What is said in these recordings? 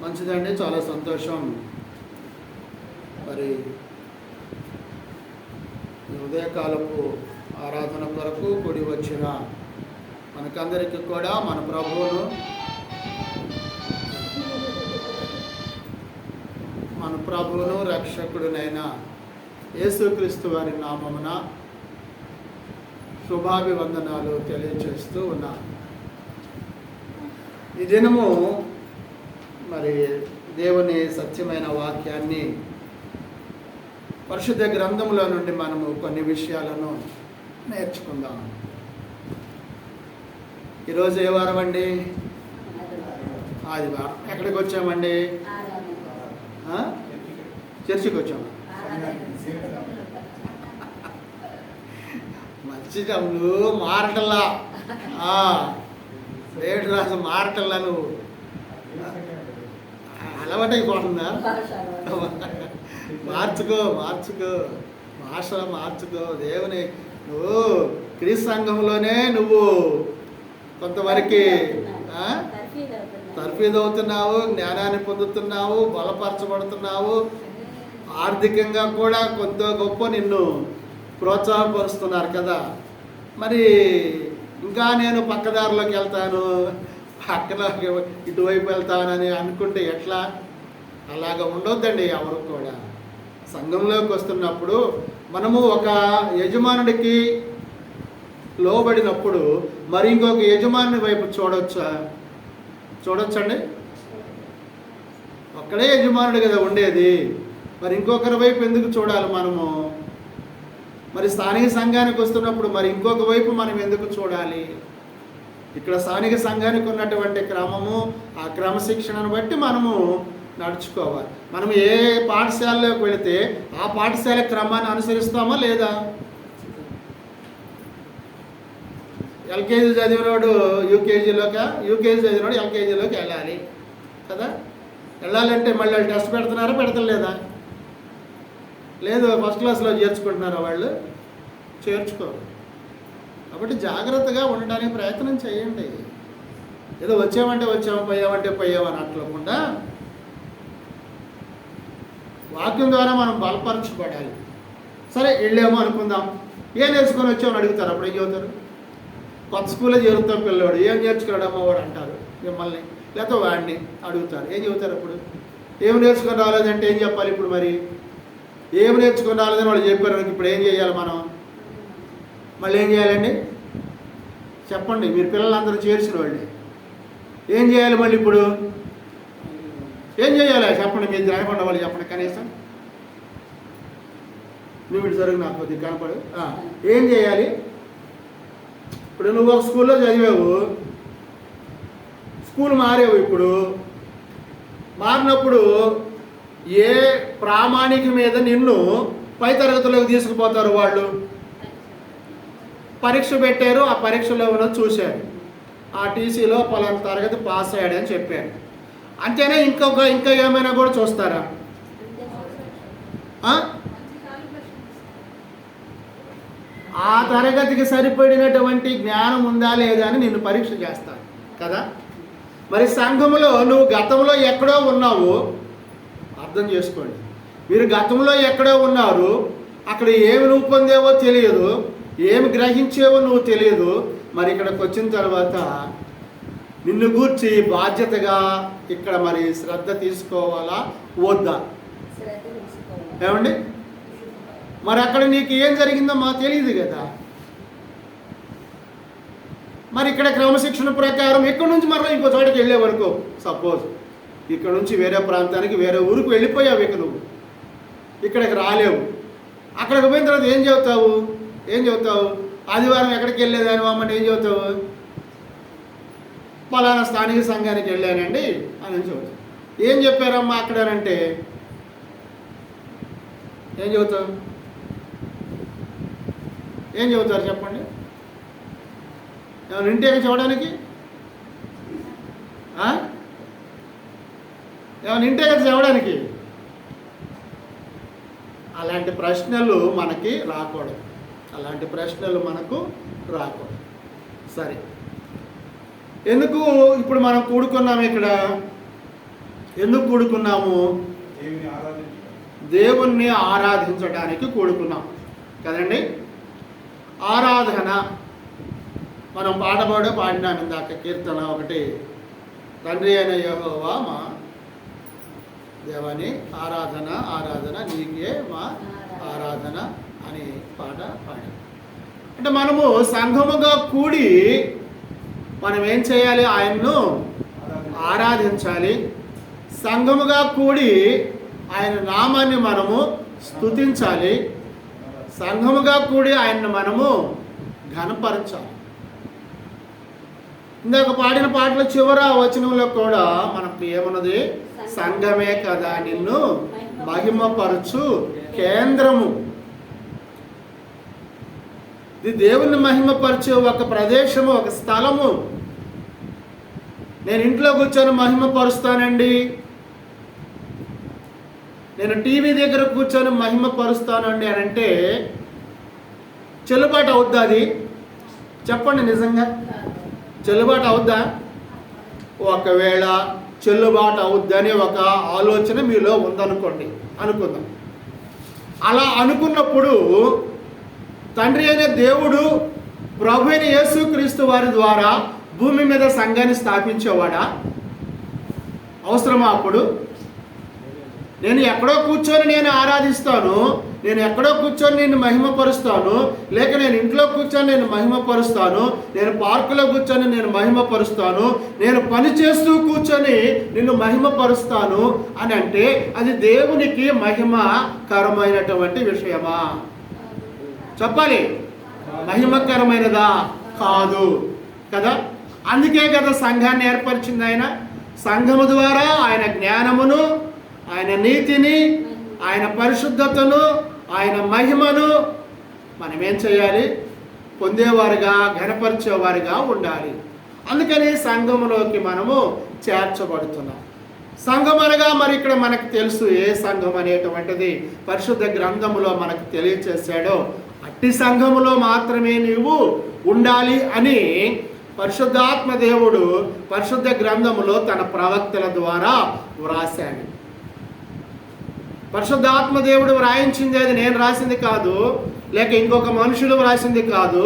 మంచిదండి, చాలా సంతోషం. మరి ఉదయకాలపు ఆరాధన కొరకు కూడి వచ్చిన మనకందరికీ కూడా మన ప్రభువును రక్షకుడునైన యేసుక్రీస్తు వారి నామమున శుభాభివందనాలు తెలియజేస్తూ ఉన్నాను. ఈ దినము మరి దేవుని సత్యమైన వాక్యాన్ని పరిశుద్ధ గ్రంథంలో నుండి మనము కొన్ని విషయాలను నేర్చుకుందాం. ఈరోజు ఏ వారం అండి? ఆదివారం. ఎక్కడికి వచ్చామండి? చర్చికి వచ్చాము. మర్చిటంలు మారటల్లా రేటు రాసు మారటల్లా నువ్వు అలవాటైపోతుందా? మార్చుకో భాష మార్చుకో. దేవుని నువ్వు క్రీస్తు సంఘంలోనే నువ్వు కొంతవరకు తర్ఫీదు అవుతున్నావు, జ్ఞానాన్ని పొందుతున్నావు, బలపరచబడుతున్నావు, ఆర్థికంగా కూడా కొంత గొప్ప నిన్ను ప్రోత్సాహపరుస్తున్నారు కదా. మరి ఇంకా నేను పక్కదారిలోకి వెళ్తాను, పక్కలోకి ఇటువైపు వెళ్తానని అనుకుంటే ఎట్లా? అలాగ ఉండొద్దండి ఎవరు కూడా. సంఘంలోకి వస్తున్నప్పుడు మనము ఒక యజమానుడికి లోబడినప్పుడు మరి ఇంకొక యజమాని వైపు చూడొచ్చండి? ఒక్కడే యజమానుడు కదా ఉండేది, మరి ఇంకొకరి వైపు ఎందుకు చూడాలి మనము? మరి స్థానిక సంఘానికి వస్తున్నప్పుడు మరి ఇంకొక వైపు మనం ఎందుకు చూడాలి? ఇక్కడ స్థానిక సంఘానికి ఉన్నటువంటి క్రమము, ఆ క్రమశిక్షణను బట్టి మనము నడుచుకోవాలి. మనం ఏ పాఠశాలలోకి వెళితే ఆ పాఠశాల క్రమాన్ని అనుసరిస్తామా లేదా? ఎల్కేజీ చదివినోడు యూకేజీ చదివినోడు ఎల్కేజీలోకి వెళ్ళాలి కదా. వెళ్ళాలంటే మళ్ళీ వాళ్ళు టెస్ట్ పెడుతున్నారా, పెడతలేదా? లేదు, ఫస్ట్ క్లాస్లో చేర్చుకుంటున్నారా? వాళ్ళు చేర్చుకోరు. కాబట్టి జాగ్రత్తగా ఉండడానికి ప్రయత్నం చేయండి. ఏదో వచ్చామంటే వచ్చాము, పోయామంటే పోయామని అట్లకుండా వాక్యం ద్వారా మనం బలపరచబడాలి. సరే వెళ్ళాము అనుకుందాం, ఏం నేర్చుకొని వచ్చామని అడుగుతారు. అప్పుడు ఏం చదువుతారు? కొత్త స్కూల్లో చేరుతాం, పిల్లవాడు ఏం నేర్చుకున్నాడమ్మా వాడు అంటారు మిమ్మల్ని, లేకపోతే వాడిని అడుగుతారు. ఏం చెబుతారు? అప్పుడు ఏం నేర్చుకొని రాలేదంటే ఏం చెప్పాలి? ఇప్పుడు మరి ఏం నేర్చుకొని రాలేదని వాళ్ళు చెప్పారు. ఇప్పుడు ఏం చేయాలి మనం? మళ్ళీ ఏం చేయాలండి చెప్పండి? మీరు పిల్లలందరూ చేర్చిన వాళ్ళే, ఏం చేయాలి మళ్ళీ? ఇప్పుడు ఏం చేయాలి చెప్పండి? మీరు జరగకుండా వాళ్ళు చెప్పండి. కనీసం నువ్వు ఇటు జరుగు, నాకు కొద్దిగా కనపడు. ఏం చేయాలి? ఇప్పుడు నువ్వు ఒక స్కూల్లో చదివావు, స్కూల్ మారావు. ఇప్పుడు మారినప్పుడు ఏ ప్రామాణిక మీద నిన్ను పై తరగతిలోకి తీసుకుపోతారు? వాళ్ళు పరీక్ష పెట్టారు, ఆ పరీక్షలో ఉన్న చూశారు, ఆ టీసీలో పలానా తరగతి పాస్ అయ్యాడని చెప్పారు. అంతేనా? ఇంకా ఏమైనా కూడా చూస్తారా? ఆ తరగతికి సరిపడినటువంటి జ్ఞానం ఉందా లేదా అని నిన్ను పరీక్ష చేస్తారు కదా. మరి సంఘంలో నువ్వు గతంలో ఎక్కడో ఉన్నావు, అర్థం చేసుకోండి. మీరు గతంలో ఎక్కడో ఉన్నారు, అక్కడ ఏమి నువ్వు పొందేవో తెలియదు, ఏమి గ్రహించేవో నువ్వు తెలియదు. మరి ఇక్కడికి వచ్చిన తర్వాత నిన్ను గూర్చి బాధ్యతగా ఇక్కడ మరి శ్రద్ధ తీసుకోవాలా వద్దా? ఏమండి? మరి అక్కడ నీకు ఏం జరిగిందో మాకు తెలియదు కదా. మరి ఇక్కడ క్రమశిక్షణ ప్రకారం ఇక్కడ నుంచి మరలా ఇంకో చోటకి వెళ్ళే వరకు, సపోజ్ ఇక్కడ నుంచి వేరే ప్రాంతానికి వేరే ఊరికి వెళ్ళిపోయావు, ఇక నువ్వు ఇక్కడికి రాలేవు. అక్కడికి పోయిన తర్వాత ఏం చెబుతావు? ఆదివారం ఎక్కడికి వెళ్ళేదాని అమ్మంటే ఏం చెబుతావు? పలానా స్థానిక సంఘానికి వెళ్ళానండి అని చెబుతావు. ఏం చెప్పారమ్మా అక్కడనంటే ఏం చెబుతావు? ఏం చెబుతారు చెప్పండి? ఏమైనా ఇంటికి చూడడానికి? ఏమైనా ఇంటికి చూడడానికి? అలాంటి ప్రశ్నలు మనకి రాకూడదు. సరే, ఎందుకు ఇప్పుడు మనం కూడుకున్నాం ఇక్కడ? ఎందుకు కూడుకున్నాము? దేవుణ్ణి ఆరాధించడానికి కూడుకున్నాం కదండి. ఆరాధన మనం పాడినాం ఇందాక కీర్తన ఒకటి, తండ్రి అయిన యెహోవా మా దేవాని ఆరాధన ఆరాధన నీకే మా ఆరాధన అని పాట పాడాం. అంటే మనము సంఘముగా కూడి మనం ఏం చేయాలి? ఆయన్ను ఆరాధించాలి. సంఘముగా కూడి ఆయన నామాన్ని మనము స్తుతించాలి. సంఘముగా కూడి ఆయన్ని మనము ఘనపరచాలి. ఇందాక పాడిన పాటల చివర వచనంలో కూడా మనకు ఏమన్నది? సంఘమే కదా నిన్ను మహిమపరచు కేంద్రము. ఇది దేవుని మహిమపరచే ఒక ప్రదేశము, ఒక స్థలము. నేను ఇంట్లో కూర్చొని మహిమపరుస్తానండి, నేను టీవీ దగ్గర కూర్చొని మహిమపరుస్తానండి అని అంటే చెల్లుబాటు అవుద్దా? అది చెప్పండి, నిజంగా చెల్లుబాటు అవుద్దా? ఒకవేళ చెల్లుబాటు అవుద్దని ఒక ఆలోచన మీలో ఉందనుకోండి, అనుకుందాం. అలా అనుకున్నప్పుడు తండ్రి అయిన దేవుడు ప్రభు అయిన యేసుక్రీస్తు వారి ద్వారా భూమి మీద సంఘాన్ని స్థాపించేవాడా? అవసరమా? అప్పుడు నేను ఎక్కడో కూర్చొని నేను ఆరాధిస్తాను, నేను ఎక్కడో కూర్చొని నేను మహిమపరుస్తాను, లేక నేను ఇంట్లో కూర్చొని నేను మహిమపరుస్తాను, నేను పార్కులో కూర్చొని నేను మహిమపరుస్తాను, నేను పని చేస్తూ కూర్చొని నిన్ను మహిమపరుస్తాను అని అంటే అది దేవునికి మహిమకరమైనటువంటి విషయమా? చెప్పాలి. మహిమకరమైనదా? కాదు కదా. అందుకే కదా సంఘాన్ని ఏర్పరిచింది ఆయన. సంఘము ద్వారా ఆయన జ్ఞానమును, ఆయన నీతిని, ఆయన పరిశుద్ధతను, ఆయన మహిమను మనం ఏం చేయాలి? పొందేవారుగా, ఘనపరిచేవారుగా ఉండాలి. అందుకని సంఘములోకి మనము చేర్చబడుతున్నాం. సంఘం అనగా మరి ఇక్కడ మనకు తెలుసు ఏ సంఘం అనేటువంటిది పరిశుద్ధ గ్రంథములో మనకు తెలియచేశాడో అట్టి సంఘములో మాత్రమే నీవు ఉండాలి అని పరిశుద్ధాత్మ దేవుడు పరిశుద్ధ గ్రంథములో తన ప్రవక్తల ద్వారా వ్రాశాడు. పరిశుద్ధాత్మ దేవుడు వ్రాయించింది, అది నేను రాసింది కాదు, లేక ఇంకొక మనుషులు వ్రాసింది కాదు,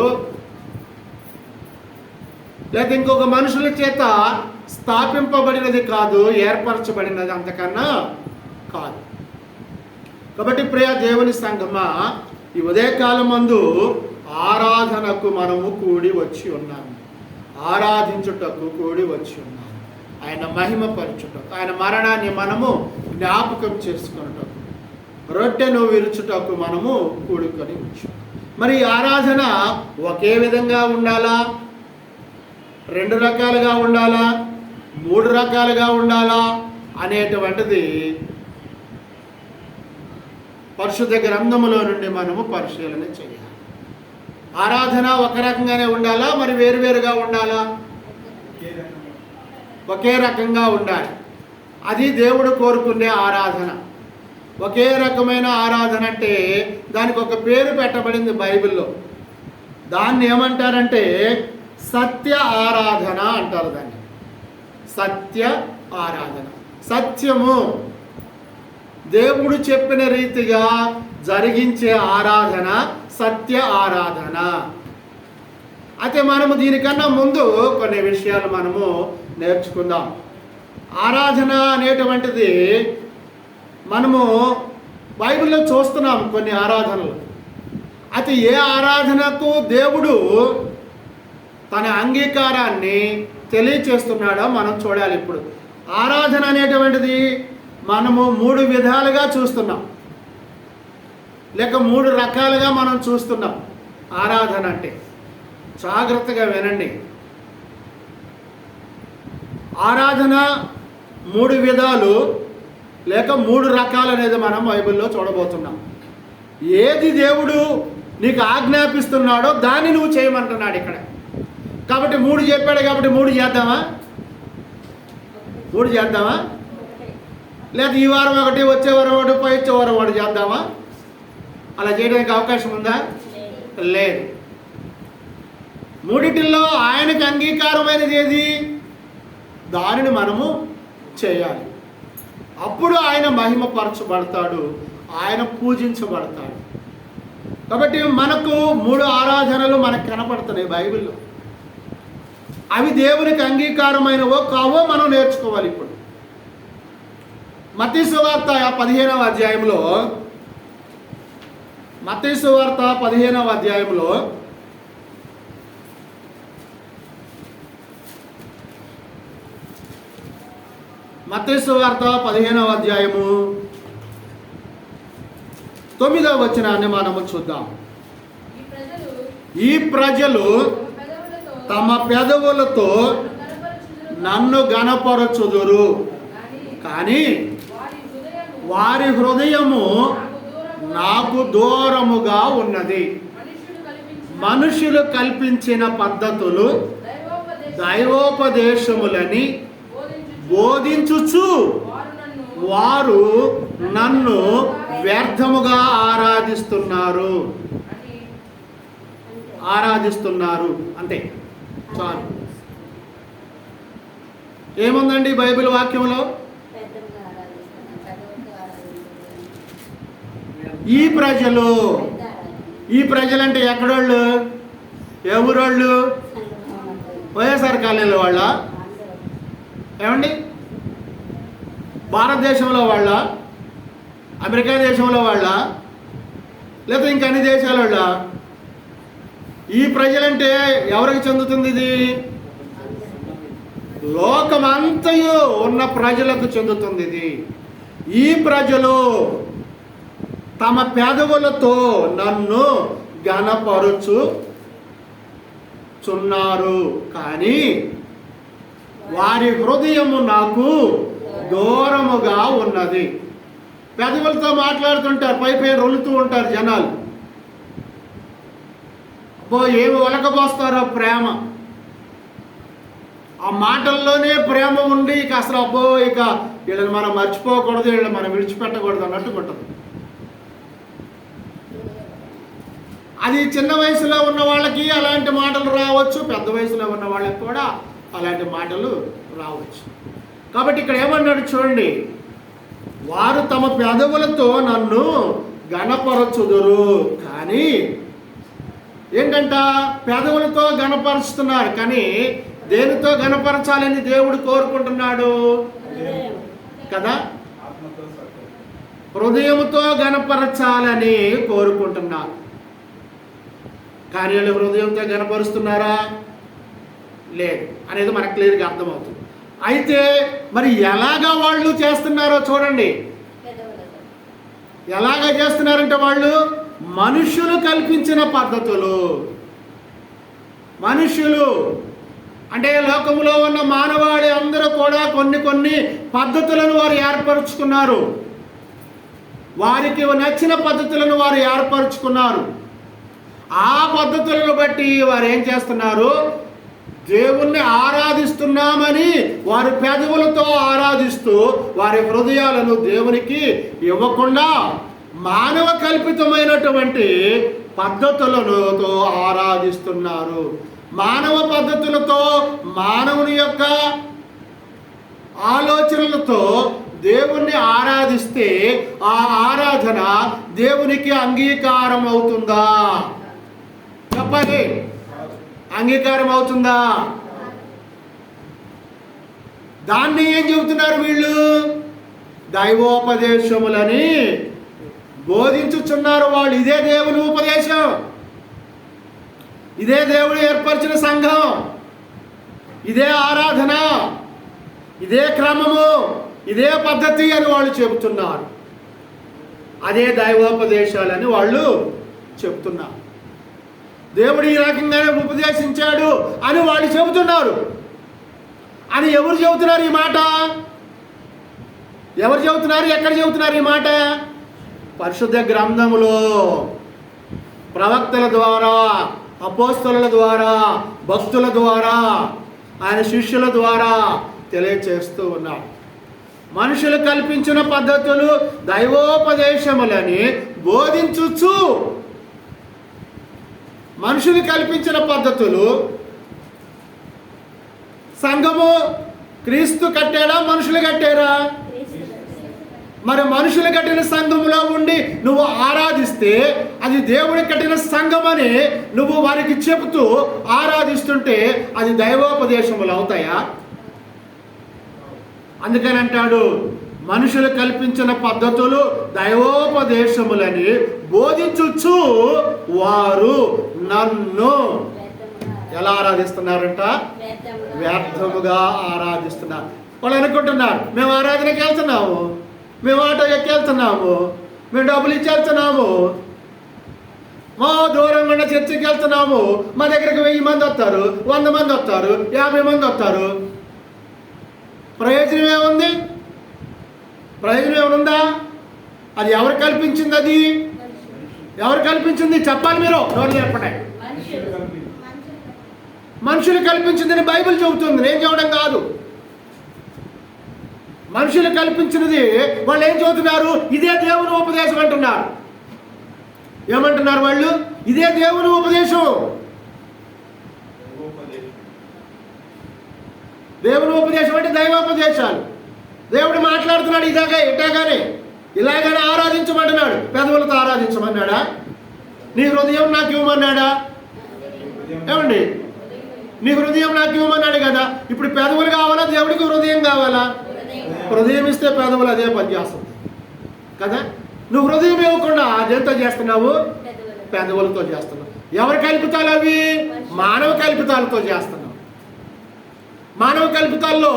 లేక ఇంకొక మనుషుల చేత స్థాపింపబడినది కాదు, ఏర్పరచబడినది అంతకన్నా కాదు. కాబట్టి ప్రియ దేవుని సంఘమా, ఈ ఉదయకాలం మందు ఆరాధనకు మనము కూడి వచ్చి ఉన్నాము. ఆరాధించుటకు కూడి వచ్చి ఉన్నాము. ఆయన మహిమపరచుటకు, ఆయన మరణాన్ని మనము జ్ఞాపకం చేసుకున్నటకు, రొట్టెను విరుచుటకు మనము కూడుకొని వచ్చాం. మరి ఆరాధన ఒకే విధంగా ఉండాలా? 2 రకాలుగా ఉండాలా? 3 రకాలుగా ఉండాలా? అనేటువంటిది పరిశుద్ధ గ్రంథములో నుండి మనము పరిశీలన చేయాలి. ఆరాధన ఒక రకంగానే ఉండాలా? మరి వేరువేరుగా ఉండాలా? ఒకే రకంగా ఉండాలి. అది దేవుడు కోరుకునే ఆరాధన. ఒకే రకమైన ఆరాధన అంటే దానికి ఒక పేరు పెట్టబడింది బైబిల్లో. దాన్ని ఏమంటారంటే సత్య ఆరాధన అంటారు. దాన్ని సత్య ఆరాధన. సత్యము, దేవుడు చెప్పిన రీతిగా జరిగించే ఆరాధన సత్య ఆరాధన. అయితే మనము దీనికన్నా ముందు కొన్ని విషయాలు మనము నేర్చుకుందాం. ఆరాధన అనేటువంటిది మనము బైబిల్లో చూస్తున్నాం కొన్ని ఆరాధనలు. అయితే ఏ ఆరాధనకు దేవుడు తన అంగీకారాన్ని తెలియచేస్తున్నాడో మనం చూడాలి. ఇప్పుడు ఆరాధన అనేటువంటిది మనము 3 విధాలుగా చూస్తున్నాం, లేక 3 రకాలుగా మనం చూస్తున్నాం. ఆరాధన అంటే జాగ్రత్తగా వినండి. ఆరాధన 3 విధాలు లేక 3 రకాలు అనేది మనం బైబిల్లో చూడబోతున్నాం. ఏది దేవుడు నీకు ఆజ్ఞాపిస్తున్నాడో దాన్ని నువ్వు చేయమంటున్నాడు ఇక్కడ. కాబట్టి 3 చెప్పాడు కాబట్టి 3 చేద్దామా? 3 చేద్దామా? లేదా ఈ వారం ఒకటి, వచ్చే వారం ఒకటి, వచ్చే వారం ఒకటి చేద్దామా? అలా చేయడానికి అవకాశం ఉందా? లేదు. 3టిల్లో ఆయనకు అంగీకారమైనది ఏది, దానిని మనము చేయాలి. అప్పుడు ఆయన మహిమపరచబడతాడు, ఆయన పూజించబడతాడు. కాబట్టి మనకు 3 ఆరాధనలు మనకు కనపడుతున్నాయి బైబిల్లో. అవి దేవునికి అంగీకారమైనవో కావో మనం నేర్చుకోవాలి. ఇప్పుడు మత్తయి సువార్త 15వ అధ్యాయంలో, మత్తయి సువార్త 15వ అధ్యాయంలో మత్తయి సువార్త 15వ అధ్యాయము 9వ వచనాన్ని మనము చూద్దాం. ఈ ప్రజలు తమ పెదవులతో నన్ను గణపరచుదురు, కానీ వారి హృదయము నాకు దూరముగా ఉన్నది. మనుషులు కల్పించిన పద్ధతులు దైవోపదేశములని బోధించుచు వారు నన్ను వ్యర్థముగా ఆరాధిస్తున్నారు. అంతే, చాలు. ఏముందండి బైబిల్ వాక్యంలో? ఈ ప్రజలంటే ఎక్కడోళ్ళు? ఎవరోళ్ళు? వైఎస్ఆర్ కాలనీలో వాళ్ళ? ఏమండి? భారతదేశంలో వాళ్ళ? అమెరికా దేశంలో వాళ్ళ? లేకపోతే ఇంక అన్ని దేశాల వాళ్ళ? ఈ ప్రజలంటే ఎవరికి చెందుతుంది? ఇది లోకమంతయు ఉన్న ప్రజలకు చెందుతుంది. ఇది ఈ ప్రజలు తమ పెదవులతో నన్ను గణపరుచుచున్నారు, కానీ వారి హృదయము నాకు దూరముగా ఉన్నది. పెదవులతో మాట్లాడుతుంటారు, పై రొలుతూ ఉంటారు జనాలు. అబ్బో ఏమి ఒలకపోస్తారో ప్రేమ, ఆ మాటల్లోనే ప్రేమ ఉండి ఇక అసలు అబ్బో ఇక వీళ్ళని మనం మర్చిపోకూడదు, వీళ్ళని మనం విడిచిపెట్టకూడదు అన్నట్టుకుంటుంది. అది చిన్న వయసులో ఉన్న వాళ్ళకి అలాంటి మాటలు రావచ్చు, పెద్ద వయసులో ఉన్న వాళ్ళకి కూడా అలాంటి మాటలు రావచ్చు. కాబట్టి ఇక్కడ ఏమన్నాడు చూడండి, వారు తమ పెదవులతో నన్ను గణపరచుదురు, కానీ ఏంటంట? పెదవులతో గణపరుస్తున్నారు, కానీ దేనితో గణపరచాలని దేవుడు కోరుకుంటున్నాడు కదా? హృదయంతో గణపరచాలని కోరుకుంటున్నారు. కానీ వాళ్ళు హృదయంతో గణపరుస్తున్నారా? లేదు అనేది మనకు క్లియర్గా అర్థమవుతుంది. అయితే మరి ఎలాగా వాళ్ళు చేస్తున్నారో చూడండి. ఎలాగా చేస్తున్నారంటే వాళ్ళు మనుషులు కల్పించిన పద్ధతులు, మనుషులు అంటే లోకంలో ఉన్న మానవాళి అందరూ కూడా కొన్ని పద్ధతులను వారు ఏర్పరచుకున్నారు. వారికి నచ్చిన పద్ధతులను వారు ఏర్పరచుకున్నారు. ఆ పద్ధతులను బట్టి వారు ఏం చేస్తున్నారు? దేవుణ్ణి ఆరాధిస్తున్నామని వారి పెదవులతో ఆరాధిస్తూ వారి హృదయాలను దేవునికి ఇవ్వకుండా మానవ కల్పితమైనటువంటి పద్ధతులతో ఆరాధిస్తున్నారు. మానవ పద్ధతులతో, మానవుని యొక్క ఆలోచనలతో దేవుణ్ణి ఆరాధిస్తే ఆ ఆరాధన దేవునికి అంగీకారం అవుతుందా? చెప్పండి, అంగీకారం అవుతుందా? దాన్ని ఏం చెబుతున్నారు వీళ్ళు? దైవోపదేశములని బోధించుచున్నారు వాళ్ళు. ఇదే దేవుని ఉపదేశం, ఇదే దేవుడు ఏర్పరిచిన సంఘం, ఇదే ఆరాధన, ఇదే క్రమము, ఇదే పద్ధతి అని వాళ్ళు చెబుతున్నారు. అదే దైవోపదేశాలని వాళ్ళు చెబుతున్నారు. దేవుడు ఈ రకంగానే ఉపదేశించాడు అని వాళ్ళు చెబుతున్నారు. అని ఎవరు చెబుతున్నారు ఈ మాట? ఎవరు చెబుతున్నారు? ఎక్కడ చెబుతున్నారు ఈ మాట? పరిశుద్ధ గ్రంథములో ప్రవక్తల ద్వారా, అపోస్తలుల ద్వారా, భక్తుల ద్వారా, ఆయన శిష్యుల ద్వారా తెలియచేస్తూ ఉన్నారు. మనుషులు కల్పించిన పద్ధతులు దైవోపదేశములని బోధించుచు, మనుషులు కల్పించిన పద్ధతులు. సంఘము క్రీస్తు కట్టాడా? మనుషులు కట్టారా? మరి మనుషులు కట్టిన సంఘంలో ఉండి నువ్వు ఆరాధిస్తే అది దేవుడి కట్టిన సంఘం అని నువ్వు వారికి చెబుతూ ఆరాధిస్తుంటే అది దైవోపదేశములు అవుతాయా? అందుకని అంటాడు, మనుషులు కల్పించిన పద్ధతులు దైవోపదేశములని బోధించుచు వారు నన్ను ఎలా ఆరాధిస్తున్నారంట? వ్యర్థముగా ఆరాధిస్తున్నారు. వాళ్ళు అనుకుంటున్నారు, మేము ఆరాధనకి వెళ్తున్నాము, మేము ఆటో ఎక్కి వెళ్తున్నాము, మేము డబ్బులు ఇచ్చి వెళ్తున్నాము, మా దూరంగా ఉన్న చర్చికి వెళ్తున్నాము, మా దగ్గరికి 1000 మంది వస్తారు, 100 మంది వస్తారు, 50 మంది వస్తారు. ప్రయోజనం ఏముంది? ప్రయోజనం ఏమనుందా? అది ఎవరు కల్పించింది? అది ఎవరు కల్పించింది? చెప్పాలి మీరు, ఎవరు చెప్పండి. మనుషులు కల్పించిందని బైబిల్ చెబుతుంది, నేను చెప్పడం కాదు. మనుషులు కల్పించినది వాళ్ళు ఏం చదువుతున్నారు? ఇదే దేవుని ఉపదేశం అంటున్నారు. ఏమంటున్నారు వాళ్ళు? ఇదే దేవుని ఉపదేశం. దేవుని ఉపదేశం అంటే దైవోపదేశాలు. దేవుడు మాట్లాడుతున్నాడు ఇలాగానే ఆరాధించమంటున్నాడు. పెదవులతో ఆరాధించమన్నాడా? నీ హృదయం నాకు ఇవ్వమన్నాడా? ఏమండి, నీ హృదయం నాకు ఇవ్వమన్నాడు కదా. ఇప్పుడు పెదవులు కావాలా? దేవుడికి హృదయం కావాలా? హృదయం ఇస్తే పెదవులు అదే పని చేస్తుంది కదా. నువ్వు హృదయం ఇవ్వకుండా అదేంతో చేస్తున్నావు? పెదవులతో చేస్తున్నావు. ఎవరి కల్పితాలు అవి? మానవ కల్పితాలతో చేస్తున్నావు. మానవ కల్పితాల్లో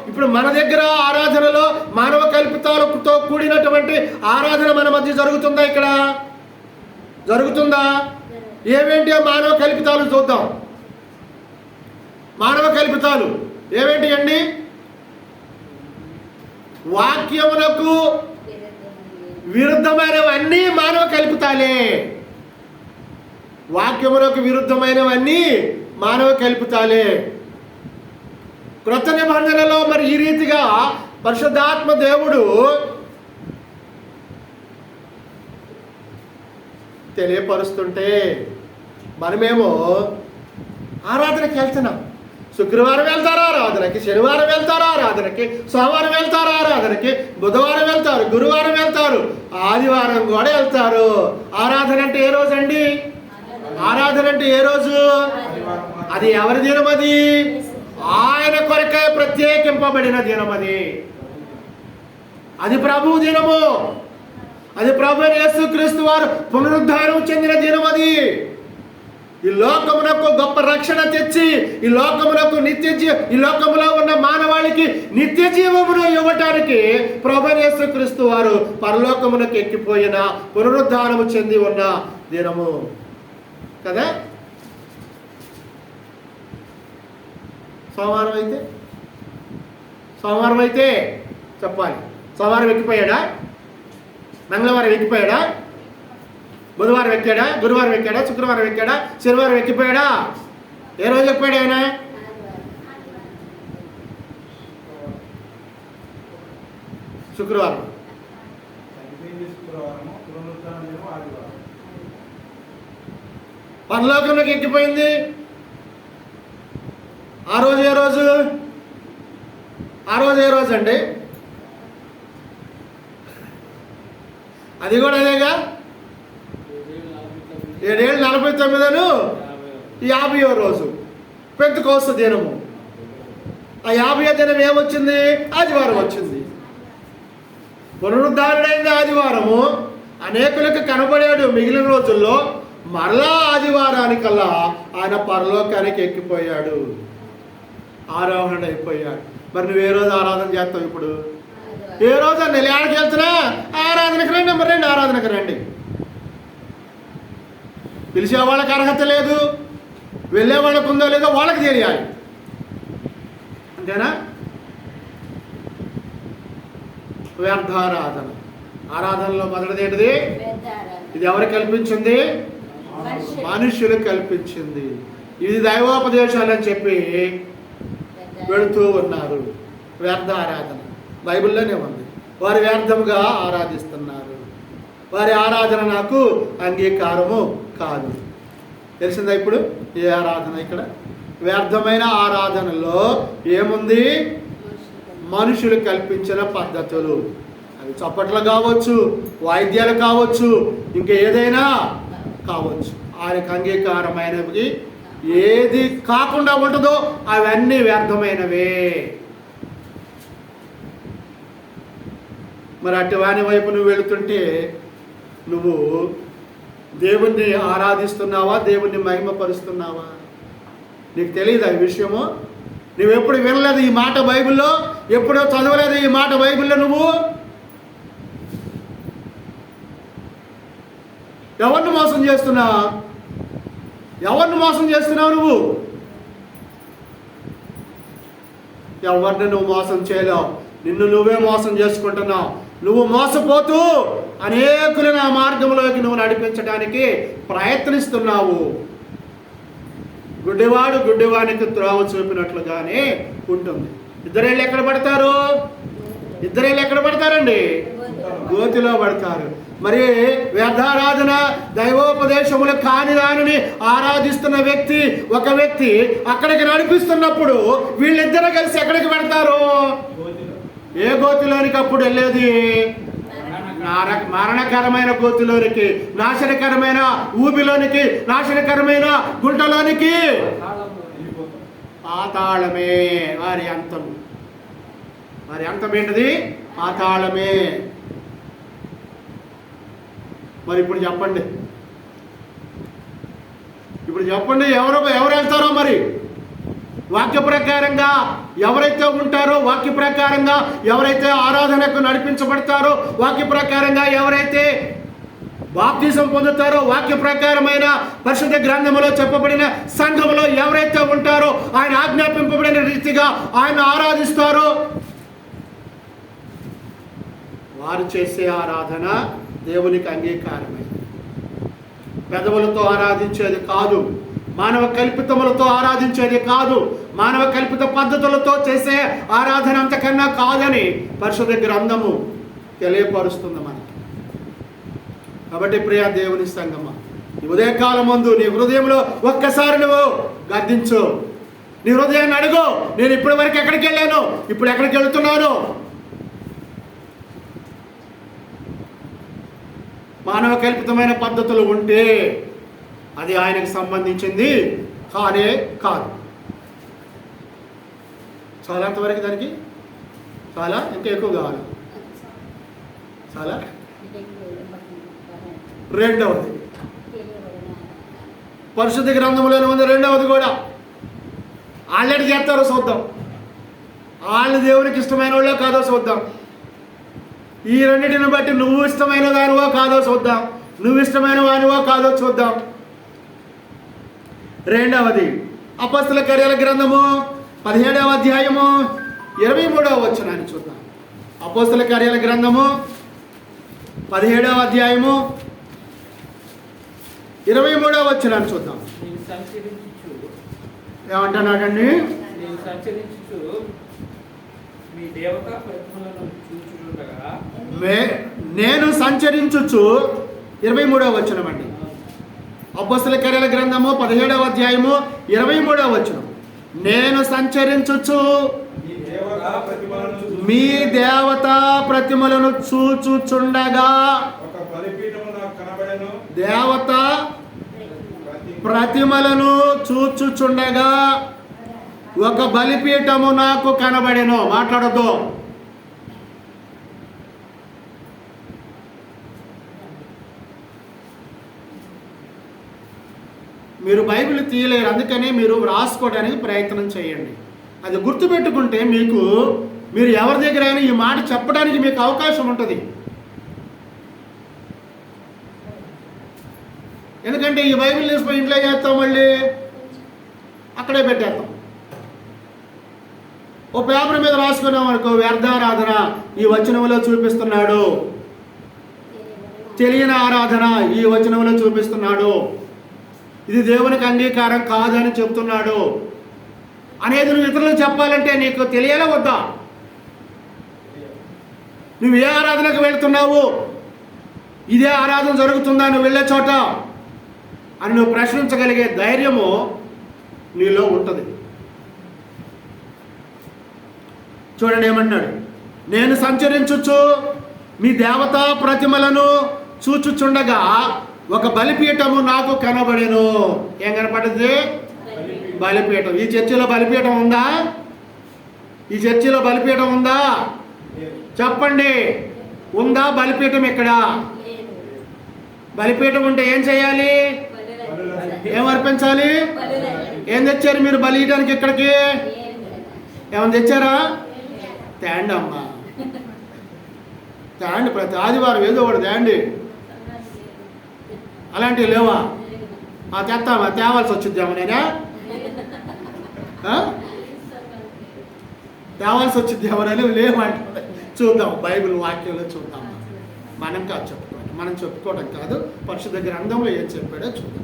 ఇప్పుడు మన దగ్గర ఆరాధనలో మానవ కల్పితాలతో కూడినటువంటి ఆరాధన మన మధ్య జరుగుతుందా? ఇక్కడ జరుగుతుందా? ఏమేంటి ఆ మానవ కల్పితాలు చూద్దాం. మానవ కల్పితాలు ఏమేంటి అండి? వాక్యమునకు విరుద్ధమైనవన్నీ మానవ కల్పితాలే. వాక్యమునకు విరుద్ధమైనవన్నీ మానవ కల్పితాలే. క్రొత్త నిబంధనలో మరి ఈ రీతిగా పరిశుద్ధాత్మ దేవుడు తెలియపరుస్తుంటే మనమేమో ఆరాధనకి వెళ్తున్నాం. శుక్రవారం వెళ్తారు ఆరాధనకి, శనివారం వెళ్తారు ఆరాధనకి, సోమవారం వెళ్తారు ఆరాధనకి, బుధవారం వెళ్తారు, గురువారం వెళ్తారు, ఆదివారం కూడా వెళ్తారు. ఆరాధన అంటే ఏ రోజు అండి? ఆరాధన అంటే ఏ రోజు? అది ఎవరి దినం? అది ఆయన కొరకే ప్రత్యేకింపబడిన దినం. అది ప్రభువు దినము. అది ప్రభు యేసుక్రీస్తు వారు పునరుద్ధానం చెందిన దినం. అది ఈ లోకమునకు గొప్ప రక్షణ తెచ్చి ఈ లోకమునకు ఈ లోకములో ఉన్న మానవాళికి నిత్య జీవమును ఇవ్వటానికి ప్రభు యేసుక్రీస్తు వారు పరలోకమునకు ఎక్కిపోయిన పునరుద్ధానము చెంది ఉన్న దినము కదా. సోమవారం అయితే చెప్పాలి. సోమవారం ఎక్కిపోయాడా? మంగళవారం ఎక్కిపోయాడా? బుధవారం ఎక్కాడా? గురువారం ఎక్కాడా? శుక్రవారం ఎక్కాడా? శనివారం ఎక్కిపోయాడా? ఏ రోజు ఎక్కిపోయాడు ఆయన? శుక్రవారం. పరలోకంలోకి ఎక్కిపోయింది. ఆ రోజు ఏ రోజు? ఆ రోజు ఏ రోజు అండి? అది కూడా అదేగా. 749 50వ రోజు పెంతెకోస్తు దినము. ఆ 50వ దినం ఏమొచ్చింది? ఆదివారం వచ్చింది. పునరుద్ధారణైంది ఆదివారము. అనేకులకు కనబడాడు మిగిలిన రోజుల్లో. మరలా ఆదివారానికల్లా ఆయన పరలోకానికి ఎక్కిపోయాడు, ఆరోహణ అయిపోయాడు. మరి నువ్వు ఏ రోజు ఆరాధన చేస్తావు? ఇప్పుడు ఏ రోజు అండి? ఎక్కడికి వెళ్తున్నా? ఆరాధనకు రండి, నెంబర్ 2 ఆరాధనకు రండి. పిలిచే వాళ్ళకి అర్హత లేదు, వెళ్ళే వాళ్ళకు ఉందో లేదో వాళ్ళకి తెలియాలి. అంతేనా? వ్యర్థారాధన. ఆరాధనలో మొదటిది ఏంటిది? ఇది ఎవరు కల్పించింది? మనుషులు కల్పించింది. ఇది దైవోపదేశాలని చెప్పి వెళుతూ ఉన్నారు. వ్యర్థ ఆరాధన బైబిల్లోనే ఉంది. వారు వ్యర్థముగా ఆరాధిస్తున్నారు. వారి ఆరాధన నాకు అంగీకారము కాదు. తెలిసిందా ఇప్పుడు ఏ ఆరాధన? ఇక్కడ వ్యర్థమైన ఆరాధనలో ఏముంది? మనుషులు కల్పించిన పద్ధతులు. అవి చప్పట్లు కావచ్చు, వాయిద్యాలు కావచ్చు, ఇంకా ఏదైనా కావచ్చు. ఆయనకు అంగీకారమైనవి ఏది కాకుండా ఉంటుందో అవన్నీ వ్యర్థమైనవే. మరి అటు వాని వైపు నువ్వు వెళుతుంటే నువ్వు దేవుణ్ణి ఆరాధిస్తున్నావా, దేవుణ్ణి మహిమపరుస్తున్నావా? నీకు తెలియదు ఈ విషయము. నువ్వెప్పుడు వినలేదు ఈ మాట బైబిల్లో, ఎప్పుడో చదవలేదు ఈ మాట బైబిల్లో. నువ్వు ఎవరిని మోసం చేస్తున్నావు? ఎవరిని మోసం చేస్తున్నావు? నువ్వు ఎవరిని నువ్వు మోసం చేయలేవు. నిన్ను నువ్వే మోసం చేసుకుంటున్నావు. నువ్వు మోసపోతూ అనేకులను ఆ మార్గంలోకి నువ్వు నడిపించడానికి ప్రయత్నిస్తున్నావు. గుడ్డివాడు గుడ్డివానికి త్రోవ చూపినట్లుగానే ఉంటుంది. ఇద్దరేళ్ళు ఎక్కడ పడతారు? ఇద్దరేళ్ళు ఎక్కడ పడతారండి? గోతిలో పడతారు. మరి వ్యర్థారాధన, దైవోపదేశములు కాని దానిని ఆరాధిస్తున్న వ్యక్తి, ఒక వ్యక్తి అక్కడికి నడిపిస్తున్నప్పుడు వీళ్ళిద్దరూ కలిసి ఎక్కడికి పెడతారు? ఏ గోతిలోనికి అప్పుడు వెళ్ళేది? మరణకరమైన గోతిలోనికి, నాశనకరమైన ఊబిలోనికి, నాశనకరమైన గుంటలోనికి, పాతాళమే వారి అంతం. వారి అంతం ఏంటిది? పాతాళమే. మరి ఇప్పుడు చెప్పండి, ఎవరు వెళ్తారో? మరి వాక్య ప్రకారంగా ఎవరైతే ఉంటారో, వాక్య ప్రకారంగా ఎవరైతే ఆరాధనకు నడిపించబడతారో, వాక్య ప్రకారంగా ఎవరైతే బాప్తిజం పొందుతారో, వాక్య ప్రకారమైన పరిశుద్ధ గ్రంథములో చెప్పబడిన సంఘములో ఎవరైతే ఉంటారో, ఆయన ఆజ్ఞాపింపబడిన రీతిగా ఆయన ఆరాధిస్తారో, వారు చేసే ఆరాధన దేవునికి అంగీకారమైనది. పెదవులతో ఆరాధించేది కాదు, మానవ కల్పితములతో ఆరాధించేది కాదు, మానవ కల్పిత పద్ధతులతో చేసే ఆరాధన అంతకన్నా కాదని పరిశుద్ధ గ్రంథము తెలియపరుస్తుంది మనకి. కాబట్టి ప్రియ దేవుని సంగమా, ఈ ఉదయకాలం ముందు నీ హృదయంలో ఒక్కసారి నువ్వు గద్దించు. నీ హృదయాన్ని అడుగు, నేను ఇప్పటి వరకు ఎక్కడికి వెళ్ళాను, ఇప్పుడు ఎక్కడికి వెళుతున్నాను? మానవ కల్పితమైన పద్ధతులు ఉంటే అది ఆయనకు సంబంధించింది కానే కాదు. చాలా అంతవరకు దానికి చాలా ఇంకా ఎక్కువ కావాలి. చాలా రెండవది పరిశుద్ధ గ్రంథంలోనే ఉంది. రెండవది కూడా ఆల్రెడీ చేస్తారో చూద్దాం. వాళ్ళు దేవునికి ఇష్టమైన వాళ్ళో కాదో చూద్దాం. ఈ రెండింటిని బట్టి నువ్వు ఇష్టమైన దానివో కాదో చూద్దాం, నువ్వు ఇష్టమైన వానివో కాదో చూద్దాం. రెండవది అపొస్తలుల కార్యాల గ్రంథము 17వ అధ్యాయము 23వ వచనాన్ని చూద్దాం. అపొస్తలుల కార్యాల గ్రంథము 17వ అధ్యాయము 23వ వచనాన్ని చూద్దాం. ఏమంటున్నాడండి? నేను సంచరించుచు 23వ వచనం అండి. అపొస్తలుల కార్యాల గ్రంథము 17వ అధ్యాయము 23వ వచనం. నేను సంచరించుచు మీ దేవతా ప్రతిమలను చూచుచుండగా, దేవతా ప్రతిమలను చూచుచుండగా ఒక బలిపీఠము నాకు కనబడెను. మాట్లాడొద్దు. మీరు బైబిల్ తీయలేరు, అందుకని మీరు రాసుకోవడానికి ప్రయత్నం చేయండి. అది గుర్తుపెట్టుకుంటే మీరు ఎవరి దగ్గర అయినా ఈ మాట చెప్పడానికి మీకు అవకాశం ఉంటుంది. ఎందుకంటే ఈ బైబిల్ తీసుకుని ఇంట్లో చేస్తాం, మళ్ళీ అక్కడే పెట్టేస్తాం. ఓ పేపర్ మీద రాసుకున్నాం అనుకో, వ్యర్థారాధన ఈ వచనంలో చూపిస్తున్నాడు, తెలియని ఆరాధన ఈ వచనంలో చూపిస్తున్నాడు, ఇది దేవునికి అంగీకారం కాదని చెప్తున్నాడు అనేది నువ్వు ఇతరులకు చెప్పాలంటే నీకు తెలియాలా వద్దా? నువ్వు ఏ ఆరాధనకు వెళ్తున్నావు, ఇదే ఆరాధన జరుగుతుందా నువ్వు వెళ్ళే చోట అని నువ్వు ప్రశ్నించగలిగే ధైర్యము నీలో ఉంటుంది. చూడండి ఏమన్నాడు? నేను సంచరించుచు మీ దేవతా ప్రతిమలను చూచుచుండగా ఒక బలిపీఠము నాకు కనబడెను. ఏం కనపడింది? బలిపీఠం. ఈ చర్చిలో బలిపీఠం ఉందా? ఈ చర్చిలో బలిపీఠం ఉందా? చెప్పండి, ఉందా బలిపీఠం? ఇక్కడ బలిపీఠం ఉంటే ఏం చేయాలి? ఏం అర్పించాలి? ఏం తెచ్చారు మీరు బలి ఇవ్వడానికి? ఇక్కడికి ఏమైనా తెచ్చారా? తేండి అమ్మా, తేండి. ప్రతి ఆదివారం ఏదో ఒకటి తేండి. అలాంటివి లేవా? తెస్తామా? తేవాల్సి వచ్చిద్దామా? నేనా తేవాల్సి వచ్చిద్దామా? లేవంటే చూద్దాం, బైబిల్ వాక్యంలో చూద్దాం. మనం కాదు చెప్పుకోవాలి, మనం చెప్పుకోవడం కాదు, పరిశుద్ధ గ్రంథంలో ఏం చెప్పాడో చూద్దాం.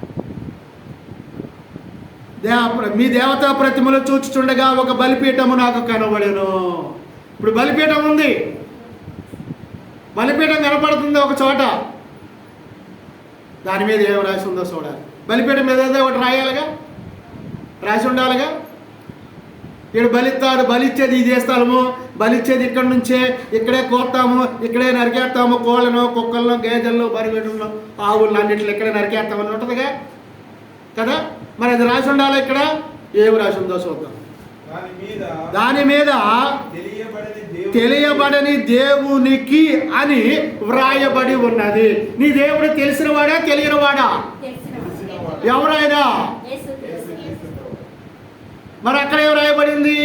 మీ దేవతా ప్రతిమలు చూచుచుండగా ఒక బలిపీఠము నాకు కనబడెను. ఇప్పుడు బలిపీఠం ఉంది, బలిపీఠం కనపడుతుంది ఒక చోట. దాని మీద ఏం రాసి ఉందో చూడాలి. బలిపీఠం మీద ఏదో ఒకటి రాయాలిగా, రాసి ఉండాలిగా. ఇక్కడ బలిస్తారు, బలిచ్చేది ఇదే స్థలము, బలిచ్చేది ఇక్కడ నుంచే, ఇక్కడే కోస్తాము, ఇక్కడే నరికేస్తాము. కోళ్ళను, కుక్కలను, గేదెలను, బరిగెడ్లను, ఆవులను అన్నింటిలో ఇక్కడే నరికేస్తామని ఉంటుందిగా కదా. మరి అది రాసి ఉండాలి. ఇక్కడ ఏమి రాసి ఉందో చూద్దాం. దాని మీద తెలియబడని దేవునికి అని వ్రాయబడి ఉన్నది. నీ దేవుడు తెలిసినవాడా తెలియనివాడా? ఎవరైనా. మరి అక్కడ ఏం రాయబడింది?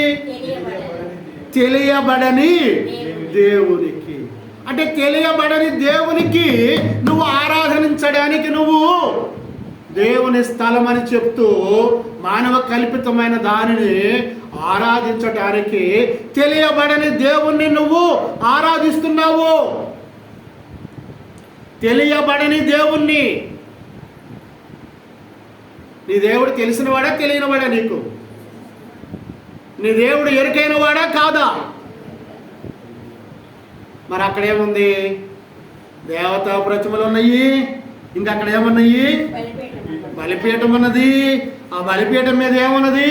తెలియబడని దేవునికి. అంటే తెలియబడని దేవునికి నువ్వు ఆరాధించడానికి నువ్వు దేవుని స్థలం అని చెప్తూ మానవ కల్పితమైన దానిని ఆరాధించడానికి తెలియబడని దేవుణ్ణి నువ్వు ఆరాధిస్తున్నావు. తెలియబడని దేవుణ్ణి. నీ దేవుడు తెలిసినవాడా తెలియనివాడా? నీకు నీ దేవుడు ఎరుకైన వాడా కాదా? మరి అక్కడేముంది? దేవతా ప్రతిమలు ఉన్నాయి. ఇంకా అక్కడ ఏమున్నాయి? బలిపీఠం ఉన్నది. ఆ బలిపీఠం మీద ఏమున్నది?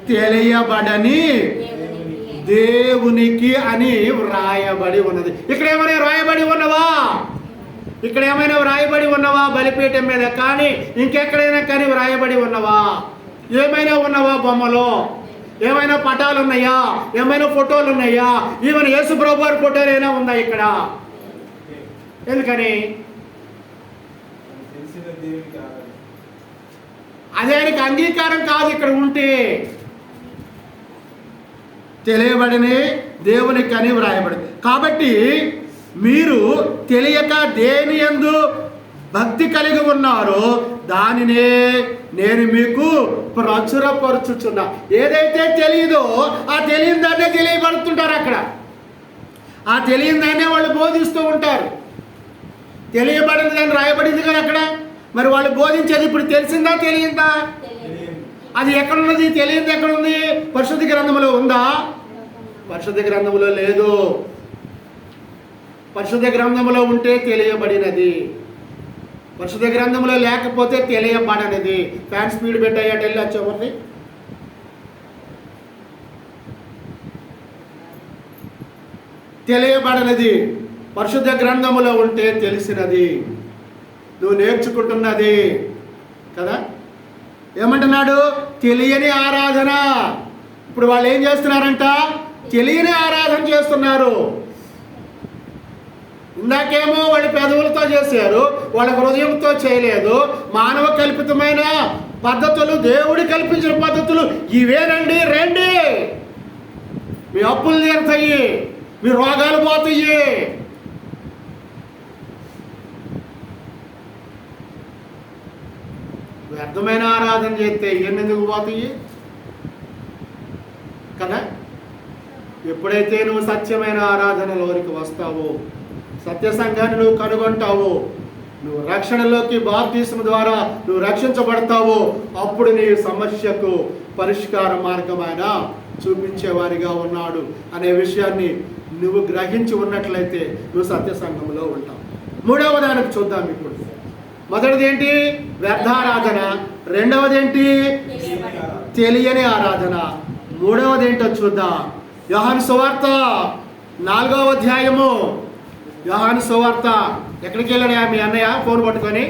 తెలియబడని దేవునికి అని వ్రాయబడి ఉన్నది. ఇక్కడ ఏమైనా వ్రాయబడి ఉన్నవా? ఇక్కడ ఏమైనా వ్రాయబడి ఉన్నవా? బలిపీఠం మీద కానీ ఇంకెక్కడైనా కానీ వ్రాయబడి ఉన్నవా? ఏమైనా ఉన్నవా? బొమ్మలో ఏమైనా పటాలు ఉన్నాయా? ఏమైనా ఫోటోలు ఉన్నాయా? ఈవెన్ యేసు ప్రభు వారి ఫోటోలు అయినా ఉందా ఇక్కడ? ఎందుకని? అదే ఆయనకి అంగీకారం కాదు ఇక్కడ ఉంటే. తెలియబడని దేవునికి అని వ్రాయబడింది. కాబట్టి మీరు తెలియక దేని యందు భక్తి కలిగి ఉన్నారో దానినే నేను మీకు ప్రచురపరుచుచున్నా. ఏదైతే తెలియదో ఆ తెలియని దాన్నే తెలియబడుతుంటారు. అక్కడ ఆ తెలియని దాన్నే వాళ్ళు బోధిస్తూ ఉంటారు. తెలియబడింది దాన్ని రాయబడింది కానీ అక్కడ మరి వాళ్ళు బోధించేది ఇప్పుడు తెలిసిందా తెలియందా? అది ఎక్కడున్నది? తెలియదు ఎక్కడుంది? పరిశుద్ధ గ్రంథంలో ఉందా? పరిశుద్ధ గ్రంథంలో లేదు. పరిశుద్ధ గ్రంథంలో ఉంటే తెలియబడినది, పరిశుద్ధ గ్రంథంలో లేకపోతే తెలియబడనిది. ఫ్యాన్ స్పీడ్ పెట్టాయట వెళ్ళి వచ్చేవారిని. తెలియబడనిది పరిశుద్ధ గ్రంథములో ఉంటే తెలిసినది, నువ్వు నేర్చుకుంటున్నది కదా. ఏమంటున్నాడు? తెలియని ఆరాధన. ఇప్పుడు వాళ్ళు ఏం చేస్తున్నారంట? తెలియని ఆరాధన చేస్తున్నారు. ఇందాకేమో వాళ్ళు పెదవులతో చేశారు, వాళ్ళ హృదయంతో చేయలేదు. మానవ కల్పితమైన పద్ధతులు, దేవుడి కల్పించిన పద్ధతులు ఇవేనండి. రండి, మీ అప్పులు తీరుతాయి, మీ రోగాలు పోతాయి. వ్యర్థమైన ఆరాధన చేస్తే ఎన్నెందుకు పోతాయి కదా. ఎప్పుడైతే నువ్వు సత్యమైన ఆరాధనలోనికి వస్తావో, సత్య సంఘాన్ని నువ్వు కనుగొంటావో, నువ్వు రక్షణలోకి బాప్తిస్మం ద్వారా నువ్వు రక్షించబడతావో, అప్పుడు నీ సమస్యకు పరిష్కార మార్గమైన చూపించేవారిగా ఉన్నాడు అనే విషయాన్ని నువ్వు గ్రహించి ఉన్నట్లయితే నువ్వు సత్య సంఘంలో ఉంటావు. మూడవ దానికి చూద్దాం. ఇప్పుడు మొదటిది ఏంటి? వ్యర్థారాధన. రెండవది ఏంటి? తెలియని ఆరాధన. మూడవది ఏంటో చూద్దాం. యోహాను సువార్త 4వ అధ్యాయము యోహాను సువార్త. ఎక్కడికి వెళ్ళాడు మీ అన్నయ్య ఫోన్ పట్టుకొని?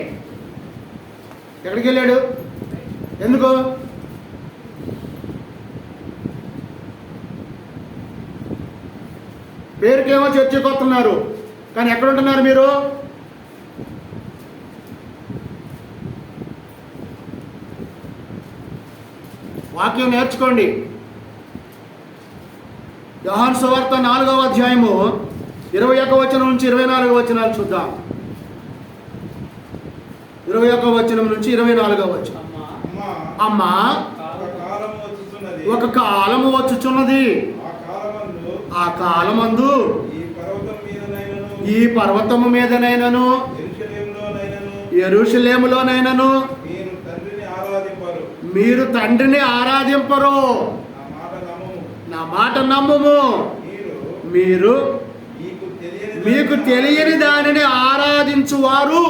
ఎక్కడికి వెళ్ళాడు? ఎందుకు? పేరుకేమో చర్చకు వస్తున్నారు, కానీ ఎక్కడుంటున్నారు మీరు? వాక్యం నేర్చుకోండి. యోహాను సువార్త 4వ అధ్యాయము 21వ వచనం నుంచి 24వ వచనాలు చూద్దాం. 21వ వచనం నుంచి 24వ వచనం. అమ్మా, ఒక కాలము వచ్చుచున్నది, ఆ కాలమందు ఈ పర్వతము మీదనైనను యెరూషలేములోనైనను మీరు తండ్రిని ఆరాధింపరు. నా మాట నమ్ముము. మీరు మీకు తెలియని దానిని ఆరాధించువారు.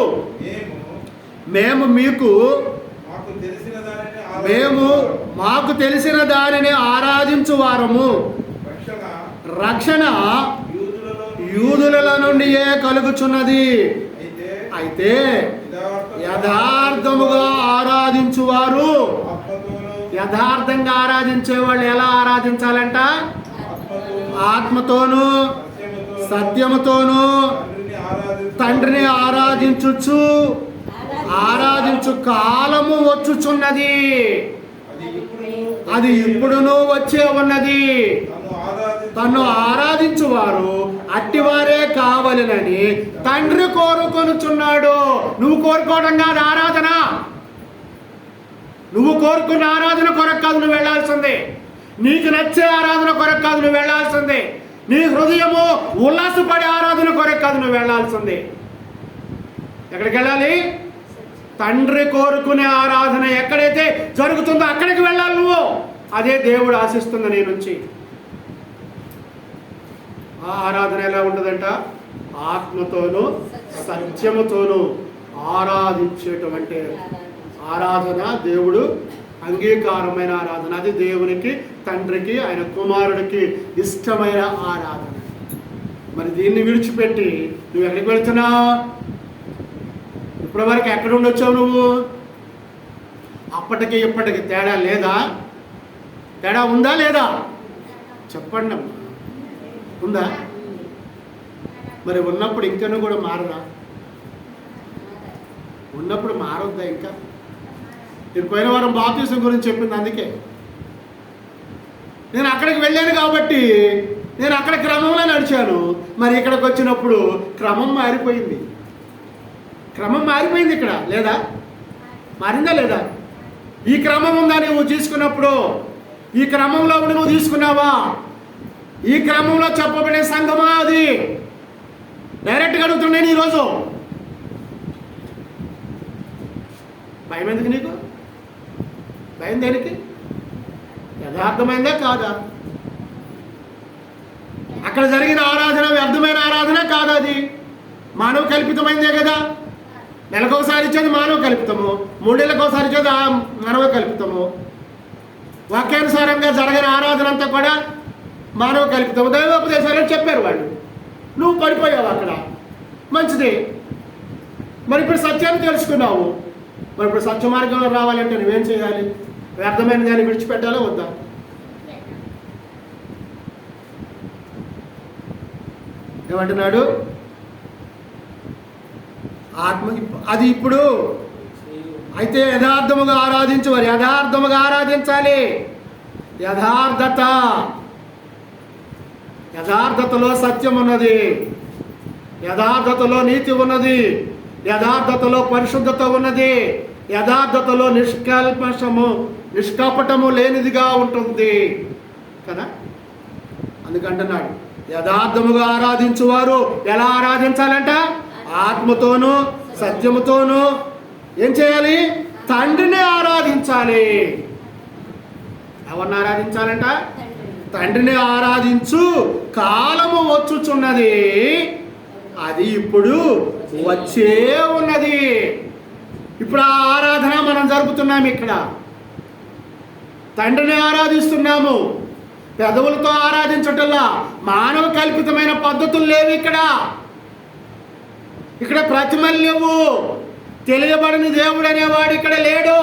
మేము మాకు తెలిసిన దానిని ఆరాధించువారము. రక్షణ యూదుల నుండియే కలుగుచున్నది. అయితే యథార్థముగా ఆరాధించువారు, యథార్థంగా ఆరాధించే వాళ్ళు ఎలా ఆరాధించాలంట? ఆత్మతోనూ సత్యముతోనూ తండ్రిని ఆరాధించు కాలము వచ్చుచున్నది, అది ఇప్పుడును వచ్చే ఉన్నది. తను ఆరాధించువారు అట్టివారే కావాలనని తండ్రి కోరుకొనుచున్నాడు. నువ్వు కోరుకోవడం కాదు ఆరాధన. నువ్వు కోరుకున్న ఆరాధన కొరకు కాదు నువ్వు వెళ్ళాల్సిందే. నీకు నచ్చే ఆరాధన కొరకు కాదు నువ్వు వెళ్ళాల్సిందే. నీ హృదయము ఉల్లాసపడే ఆరాధన కొరకు కాదు నువ్వు వెళ్ళాల్సిందే. ఎక్కడికి వెళ్ళాలి? తండ్రి కోరుకునే ఆరాధన ఎక్కడైతే జరుగుతుందో అక్కడికి వెళ్ళాలి నువ్వు. అదే దేవుడు ఆశిస్తుంది నీ నుంచి. ఆ ఆరాధన ఎలా ఉంటుందంట? ఆత్మతోనూ సత్యముతోనూ ఆరాధించేటువంటి ఆరాధన, దేవుడు అంగీకారమైన ఆరాధన. అది దేవునికి, తండ్రికి, ఆయన కుమారుడికి ఇష్టమైన ఆరాధన. మరి దీన్ని విడిచిపెట్టి నువ్వు ఎక్కడికి వెళ్తున్నావు? ఇప్పటి వరకు ఎక్కడ ఉండొచ్చావు నువ్వు? అప్పటికి ఇప్పటికి తేడా లేదా? తేడా ఉందా లేదా? చెప్పండి అమ్మా. ఉందా? మరి ఉన్నప్పుడు ఇంకనూ కూడా మారదా? ఉన్నప్పుడు మారొద్దా ఇంకా? నేను పోయిన వారం బాప్తిసం గురించి చెప్పింది అందుకే. నేను అక్కడికి వెళ్ళాను కాబట్టి నేను అక్కడ క్రమంలో నడిచాను. మరి ఇక్కడికి వచ్చినప్పుడు క్రమం మారిపోయింది. క్రమం మారిపోయింది ఇక్కడ లేదా? మారిందా లేదా? ఈ క్రమం ఉందా నువ్వు తీసుకున్నప్పుడు? ఈ క్రమంలో నువ్వు తీసుకున్నావా? ఈ క్రమంలో చెప్పబడే సంఘమా అది? డైరెక్ట్గా అడుగుతున్నాను ఈరోజు. భయం ఎందుకు నీకు? భయం దేనికి? యథార్థమైందా కాదా? అక్కడ జరిగిన ఆరాధన వ్యర్థమైన ఆరాధన కాదా? అది మానవ కల్పితమైందే కదా. నెలకోసారి ఇచ్చేది మానవ కల్పితము, 3 నెలలకోసారి ఇచ్చేది మానవ కల్పితము. వాక్యానుసారంగా జరిగిన ఆరాధన అంతా కూడా మానవ కల్పితము. దైవోపదేశాలు చెప్పారు వాళ్ళు. నువ్వు పడిపోయావు అక్కడ, మంచిది. మరి ఇప్పుడు సత్యాన్ని తెలుసుకున్నావు. మరి ఇప్పుడు సత్య మార్గంలో రావాలంటే నువ్వేం చేయాలి? వ్యర్థమైన దాన్ని విడిచిపెట్టాలా వద్దా? ఏమంటున్నాడు? ఆత్మ అది ఇప్పుడు. అయితే యథార్థముగా ఆరాధించవాలి. యథార్థముగా ఆరాధించాలి. యథార్థతలో సత్యం ఉన్నది, యథార్థతలో నీతి ఉన్నది, యథార్థతలో పరిశుద్ధత ఉన్నది, యథార్థతలో నిష్కపటము లేనిదిగా ఉంటుంది కదా. అందుకంటున్నాడు యథార్థముగా ఆరాధించువారు ఎలా ఆరాధించాలంట? ఆత్మతోనూ సత్యముతోనూ ఏం చేయాలి? తండ్రిని ఆరాధించాలి. ఎవరిని ఆరాధించాలంట? తండ్రిని ఆరాధించు కాలము వచ్చుచున్నది, అది ఇప్పుడు వచ్చే ఉన్నది. ఇప్పుడు ఆ ఆరాధన మనం జరుపుతున్నాము. ఇక్కడ తండ్రిని ఆరాధిస్తున్నాము. పెదవులతో ఆరాధించటంలా, మానవ కల్పితమైన పద్ధతులు లేవు ఇక్కడ ప్రతిమలు లేవు. తెలియబడని దేవుడు అనేవాడు ఇక్కడ లేడు.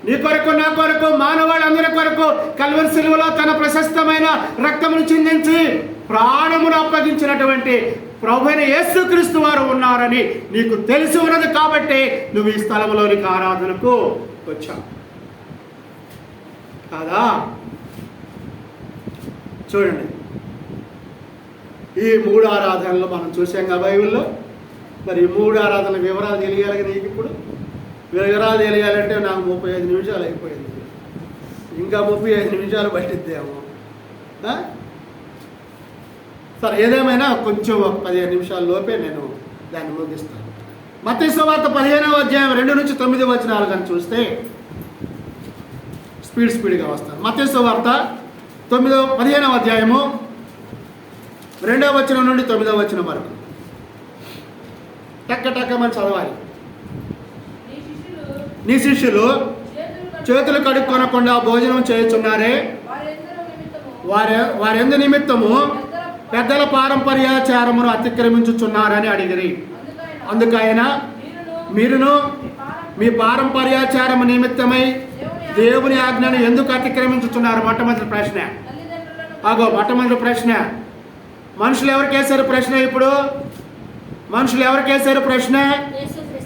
నీ కొరకు, నా కొరకు, మానవాళ్ళందరి కొరకు కల్వరి శిలువలో తన ప్రశస్తమైన రక్తమును చిందించి ప్రాణమును అప్పగించినటువంటి ప్రభువైన యేసుక్రీస్తు వారు ఉన్నారని నీకు తెలిసి ఉన్నది కాబట్టి నువ్వు ఈ స్థలంలోనికి ఆరాధనకు వచ్చావు కాదా? చూడండి, ఈ 3 ఆరాధనలు మనం చూసాం కదా బైబిల్లో. మరి ఈ 3 ఆరాధనల వివరాలు తెలియాలి కదా నీకు. ఇప్పుడు వివరాలు తెలియాలంటే నాకు 35 నిమిషాలు అయిపోయింది. ఇంకా 35 నిమిషాలు పట్టిద్దేమో. సరే, ఏదేమైనా కొంచెం 15 నిమిషాల లోపే నేను దాన్ని ముగిస్తాను. మత్తయి సువార్త 15వ అధ్యాయం 2 నుంచి 9 వచనాలు కానీ చూస్తే స్పీడ్గా వస్తాను. మత్తయి సువార్త 15వ అధ్యాయము 2వ వచనం నుండి 9వ వచనం వరకు టక్క మనం చదవాలి. నీ శిష్యులు చేతులు కడుక్కొనకుండా భోజనం చేయుచున్నారే, వారెందు నిమిత్తము పెద్దల పారంపర్యాచారమును అతిక్రమించుచున్నారని అడిగిరి. అందుకైన మీరును మీ పారంపర్యాచారము నిమిత్తమై దేవుని ఆజ్ఞను ఎందుకు అతిక్రమించుచున్నారు? మొట్టమొదటి ప్రశ్న. మనుషులు ఎవరికేశారు ప్రశ్న? ఇప్పుడు మనుషులు ఎవరికేశారు ప్రశ్న?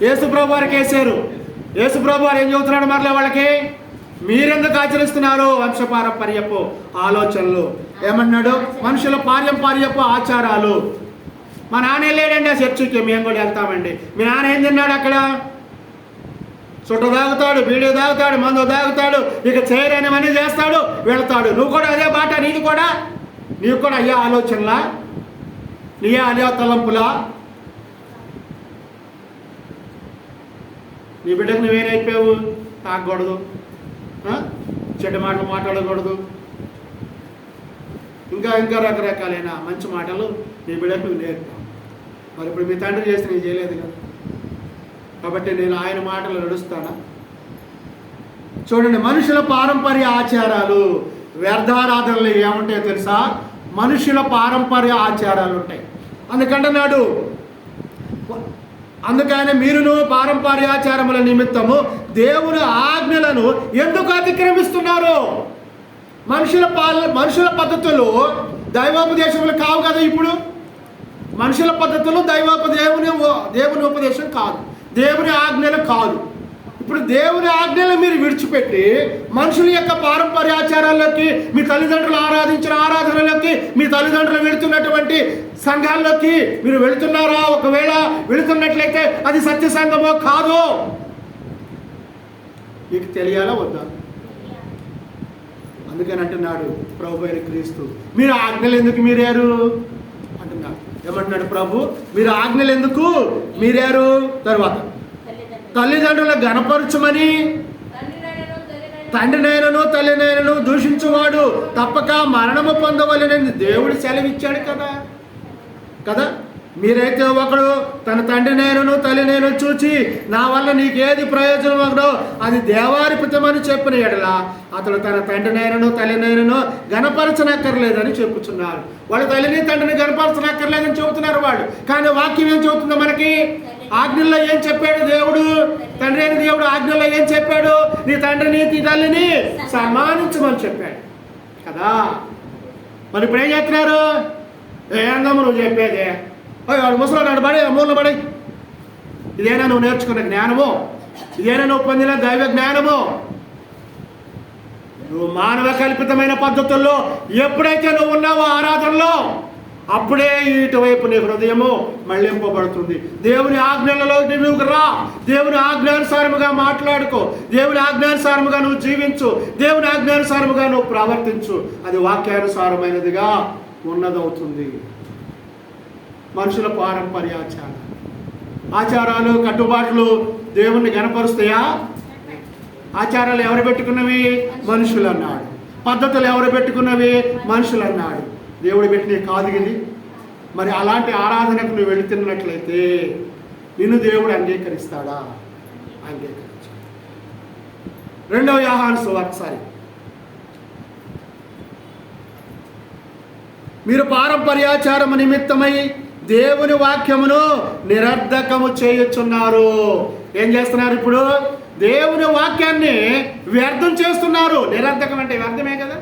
యేసుప్రభు వారికి వేశారు. యేసుప్రభు వారు ఏం చెబుతున్నాడు మరలా వాళ్ళకి? మీరెందుకు ఆచరిస్తున్నారు వంశపారంపర్యపు ఆలోచనలు? ఏమన్నాడు? మనుషుల పారంపర్యపు ఆచారాలు. మా నాన్న వెళ్ళాడండి ఆ చర్చికి, మేము కూడా వెళ్తామండి. మీ నాన్న ఏం తిన్నాడు అక్కడ? చుట్ట తాగుతాడు, బీడీ తాగుతాడు, మందు తాగుతాడు, ఇక చేయలేనివన్నీ చేస్తాడు, వెళ్తాడు. నువ్వు కూడా అదే బాట. నీకు కూడా అయ్యే ఆలోచనలా? నీయే అదే తలంపులా? నీ బిడ్డకు నువ్వేనైపోయావు? తాగకూడదు, చెడ్డ మాటలు మాట్లాడకూడదు, ఇంకా రకరకాలైన మంచి మాటలు నీ బిడ్డకు నువ్వు నేర్పావు. మరి ఇప్పుడు మీ తండ్రి చేస్తే నేను చేయలేదు కదా, కాబట్టి నేను ఆయన మాటలు నడుస్తానా? చూడండి, మనుషుల పారంపర్య ఆచారాలు, వ్యర్థారాధనలు ఏముంటాయో తెలుసా? మనుషుల పారంపర్య ఆచారాలు ఉంటాయి. అందుకని మీరును పారంపర్యాచారముల నిమిత్తము దేవుని ఆజ్ఞలను ఎందుకు అతిక్రమిస్తున్నారు? మనుషుల పద్ధతులు దైవోపదేశములు కావు కదా. ఇప్పుడు మనుషుల పద్ధతులు దేవుని ఉపదేశం కాదు, దేవుని ఆజ్ఞలు కాదు. ఇప్పుడు దేవుని ఆజ్ఞలు మీరు విడిచిపెట్టి మనుషుల యొక్క పారంపర్యాచారాల్లోకి, మీ తల్లిదండ్రులు ఆరాధించిన ఆరాధనలోకి, మీ తల్లిదండ్రులు వెళుతున్నటువంటి సంఘాల్లోకి మీరు వెళుతున్నారా? ఒకవేళ వెళుతున్నట్లయితే అది సత్య సంఘమో కాదో మీకు తెలియాలా వద్దా? అందుకని అంటున్నాడు ప్రభువైన క్రీస్తు, మీరు ఆజ్ఞలు ఎందుకు మీరారు అంటున్నాడు. ఏమంటున్నాడు ప్రభు? మీరు ఆజ్ఞలు ఎందుకు మీరారు? తర్వాత తల్లిదండ్రుల గణపరచమని తండ్రినైనను తల్లినైనను దూషించువాడు తప్పక మరణము పొందవలెనని దేవుడు సెలవిచ్చాడు కదా. మీరైతే ఒకడు తన తండ్రినైనను తల్లినైనా చూచి నా వల్ల నీకేది ప్రయోజనం అవ్వడో అది దేవారిపితమని చెప్పిన ఎడల అతడు తన తండ్రినైనను తల్లినైనను గణపరచనక్కర్లేదని చెప్పుచున్నారు. వాళ్ళు తల్లిని తండ్రిని గణపరచనక్కర్లేదని చెబుతున్నారు వాళ్ళు. కానీ వాక్యం ఏం చెబుతుందో మనకి? ఆజ్ఞల్లో ఏం చెప్పాడు దేవుడు? తండ్రి అయిన దేవుడు ఆజ్ఞల్లో ఏం చెప్పాడు? నీ తండ్రిని నీ తల్లిని సన్మానించమని చెప్పాడు కదా. మరి ఇప్పుడు ఏం చెప్తున్నారు? ఏందమ్మ నువ్వు చెప్పేదే? వాడు ముసలి నాడు పడి మూలన పడి, ఇదేనా నువ్వు నేర్చుకున్న జ్ఞానము? ఇదేనా నువ్వు పొందిన దైవ జ్ఞానము? నువ్వు మానవ కల్పితమైన పద్ధతుల్లో ఎప్పుడైతే నువ్వు ఉన్నావో ఆరాధనలో, అప్పుడే ఇటువైపు నీ హృదయము మళ్ళింపబడుతుంది. దేవుని ఆజ్ఞలలో నువ్వు రా, దేవుని ఆజ్ఞానుసారముగా మాట్లాడుకో, దేవుని ఆజ్ఞానుసారముగా నువ్వు జీవించు, దేవుని ఆజ్ఞానుసారముగా నువ్వు ప్రవర్తించు. అది వాక్యానుసారమైనదిగా ఉన్నదవుతుంది. మనుషుల ఆచారాలు కట్టుబాట్లు దేవుణ్ణి గణపరుస్తాయా? ఆచారాలు ఎవరు పెట్టుకున్నవి? మనుషులు అన్నాడు. పద్ధతులు ఎవరు పెట్టుకున్నవి? మనుషులు అన్నాడు. దేవుడు పెట్టినవి కాదు ఇది. మరి అలాంటి ఆరాధనకు నువ్వు వెళుతున్నట్లయితే నిన్ను దేవుడు అంగీకరిస్తాడా? అంగీకరించాడు. 2వ యోహాను సువార్త మీరు పారంపర్యాచారము నిమిత్తమై దేవుని వాక్యమును నిరర్ధకము చేయుచున్నారు. ఏం చేస్తున్నారు ఇప్పుడు? దేవుని వాక్యాన్ని వ్యర్థం చేస్తున్నారు. నిరర్ధకం అంటే వ్యర్థమే కదా,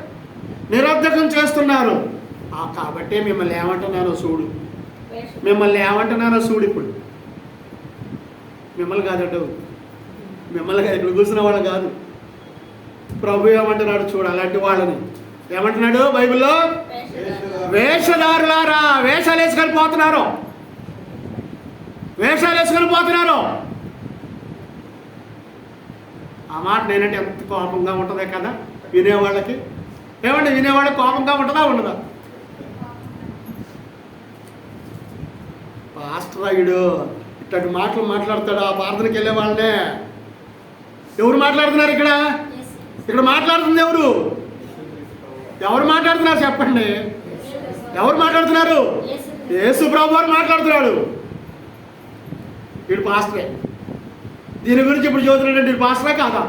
నిరర్ధకం చేస్తున్నారు. కాబట్టి మిమ్మల్ని ఏమంటున్నానో చూడు, మిమ్మల్ని ఏమంటున్నానో చూడు. ఇప్పుడు మిమ్మల్ని కాదట, మిమ్మల్ని ఇక్కడ కూర్చున్న వాళ్ళు కాదు. ప్రభు ఏమంటున్నాడు చూడు అలాంటి వాళ్ళని. ఏమంటున్నాడు బైబిల్లో? వేషధారులారా, వేషాలు వేసుకొని పోతున్నారు, వేషాలు వేసుకొని పోతున్నారు. ఆ మాట నేనంటే ఎంత కోపంగా ఉంటుందే కదా వినేవాళ్ళకి. ఏమంటే వినేవాళ్ళకి కోపంగా ఉంటుందా ఉండదా? పాస్టర్ అయ్యుడు ఇట్లాంటి మాటలు మాట్లాడతాడు ఆ ప్రార్థనకి వెళ్ళే వాళ్ళనే. ఎవరు మాట్లాడుతున్నారు ఇక్కడ? ఇక్కడ మాట్లాడుతుంది ఎవరు? ఎవరు మాట్లాడుతున్నారు చెప్పండి? ఎవరు మాట్లాడుతున్నారు? యేసు ప్రభు వారు మాట్లాడుతున్నాడు. వీడు పాస్టరే. దీని గురించి ఇప్పుడు చదువుతున్నాడు. వీడు పాస్టరే కాదా?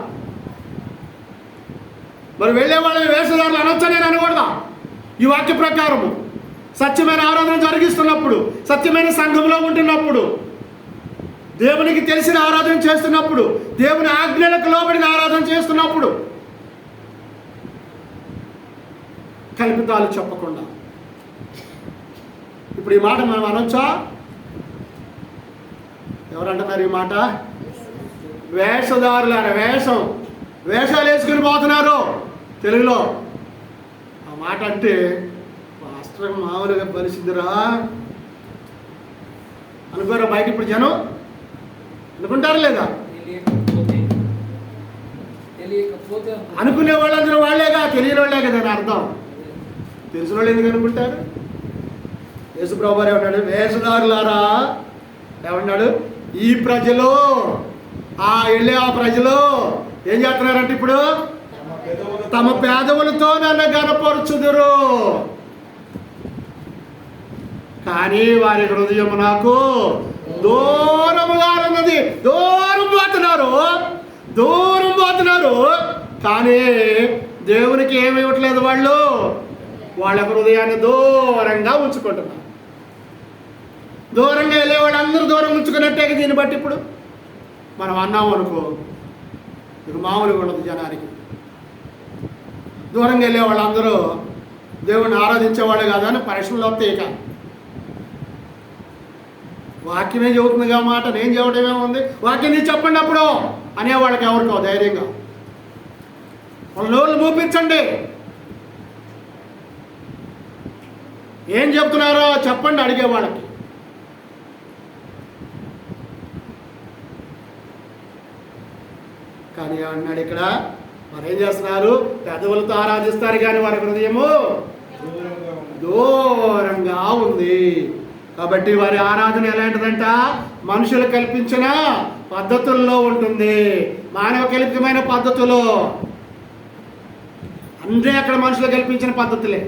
మరి వెళ్ళే వాళ్ళని వేషధారులు అనొచ్చా? నేను అనకూడదా? ఈ వాక్య ప్రకారము సత్యమైన ఆరాధన జరిగిస్తున్నప్పుడు, సత్యమైన సంఘంలో ఉంటున్నప్పుడు, దేవునికి తెలిసిన ఆరాధన చేస్తున్నప్పుడు, దేవుని ఆజ్ఞలకు లోబడిన ఆరాధన చేస్తున్నప్పుడు కల్పితాలు చెప్పకుండా ఇప్పుడు ఈ మాట మనం అనొచ్చా? ఎవరంటున్నారు ఈ మాట? వేషధారులారా, వేషాలు వేసుకుని పోతున్నారు తెలుగులో. ఆ మాట అంటే పాస్టర్ మామూలుగా పరిస్థితిరా అనుకోరా బయట ఇప్పుడు జనం అనుకుంటారు లేదా? అనుకునే వాళ్ళందరూ వాళ్ళేగా, తెలియని వాళ్ళే కదా అని అర్థం. తెలిసిన వాళ్ళు ఎందుకు అనుకుంటారు? యేసు ప్రభువు ఏమన్నాడు? వేషధారులారా ఏమన్నాడు? ఈ ప్రజలు వెళ్ళే ఆ ప్రజలు ఏం చేస్తున్నారంటే ఇప్పుడు తమ పేదవులతో నన్ను గనపరుచుదురు, కానీ వారి హృదయం నాకు దూరముగా ఉన్నది. దూరం పోతున్నారు కానీ దేవునికి ఏమి ఇవ్వట్లేదు. వాళ్ళ హృదయాన్ని దూరంగా ఉంచుకుంటున్నారు. దూరంగా వెళ్ళేవాళ్ళు అందరూ దూరం ఉంచుకున్నట్టే. దీన్ని బట్టి ఇప్పుడు మనం అన్నాము అనుకో, ఇక మామూలుగా ఉండదు జనానికి. దూరంగా వెళ్ళే వాళ్ళందరూ దేవుడిని ఆరాధించేవాళ్ళు కాదని పరీక్షలు వస్తాయి. ఇక వాక్యమే చెబుతుందిగా మాట, నేను చెప్పడమే ఉంది. వాక్యం నీ చెప్పండి అప్పుడు అనేవాళ్ళకి ఎవరికో ధైర్యంగా వాళ్ళ నోళ్ళు మూపించండి. ఏం చెప్తున్నారో చెప్పండి అడిగేవాళ్ళకి. కానీ అన్నాడు ఇక్కడ, మరేం చేస్తున్నారు? పెదవులతో ఆరాధిస్తారు కానీ వారి హృదయము దూరంగా ఉంది. కాబట్టి వారి ఆరాధన ఎలాంటిదంట? మనుషులు కల్పించిన పద్ధతుల్లో ఉంటుంది, మానవ కల్పితమైన పద్ధతులు. అన్నీ అక్కడ మనుషులు కల్పించిన పద్ధతులే,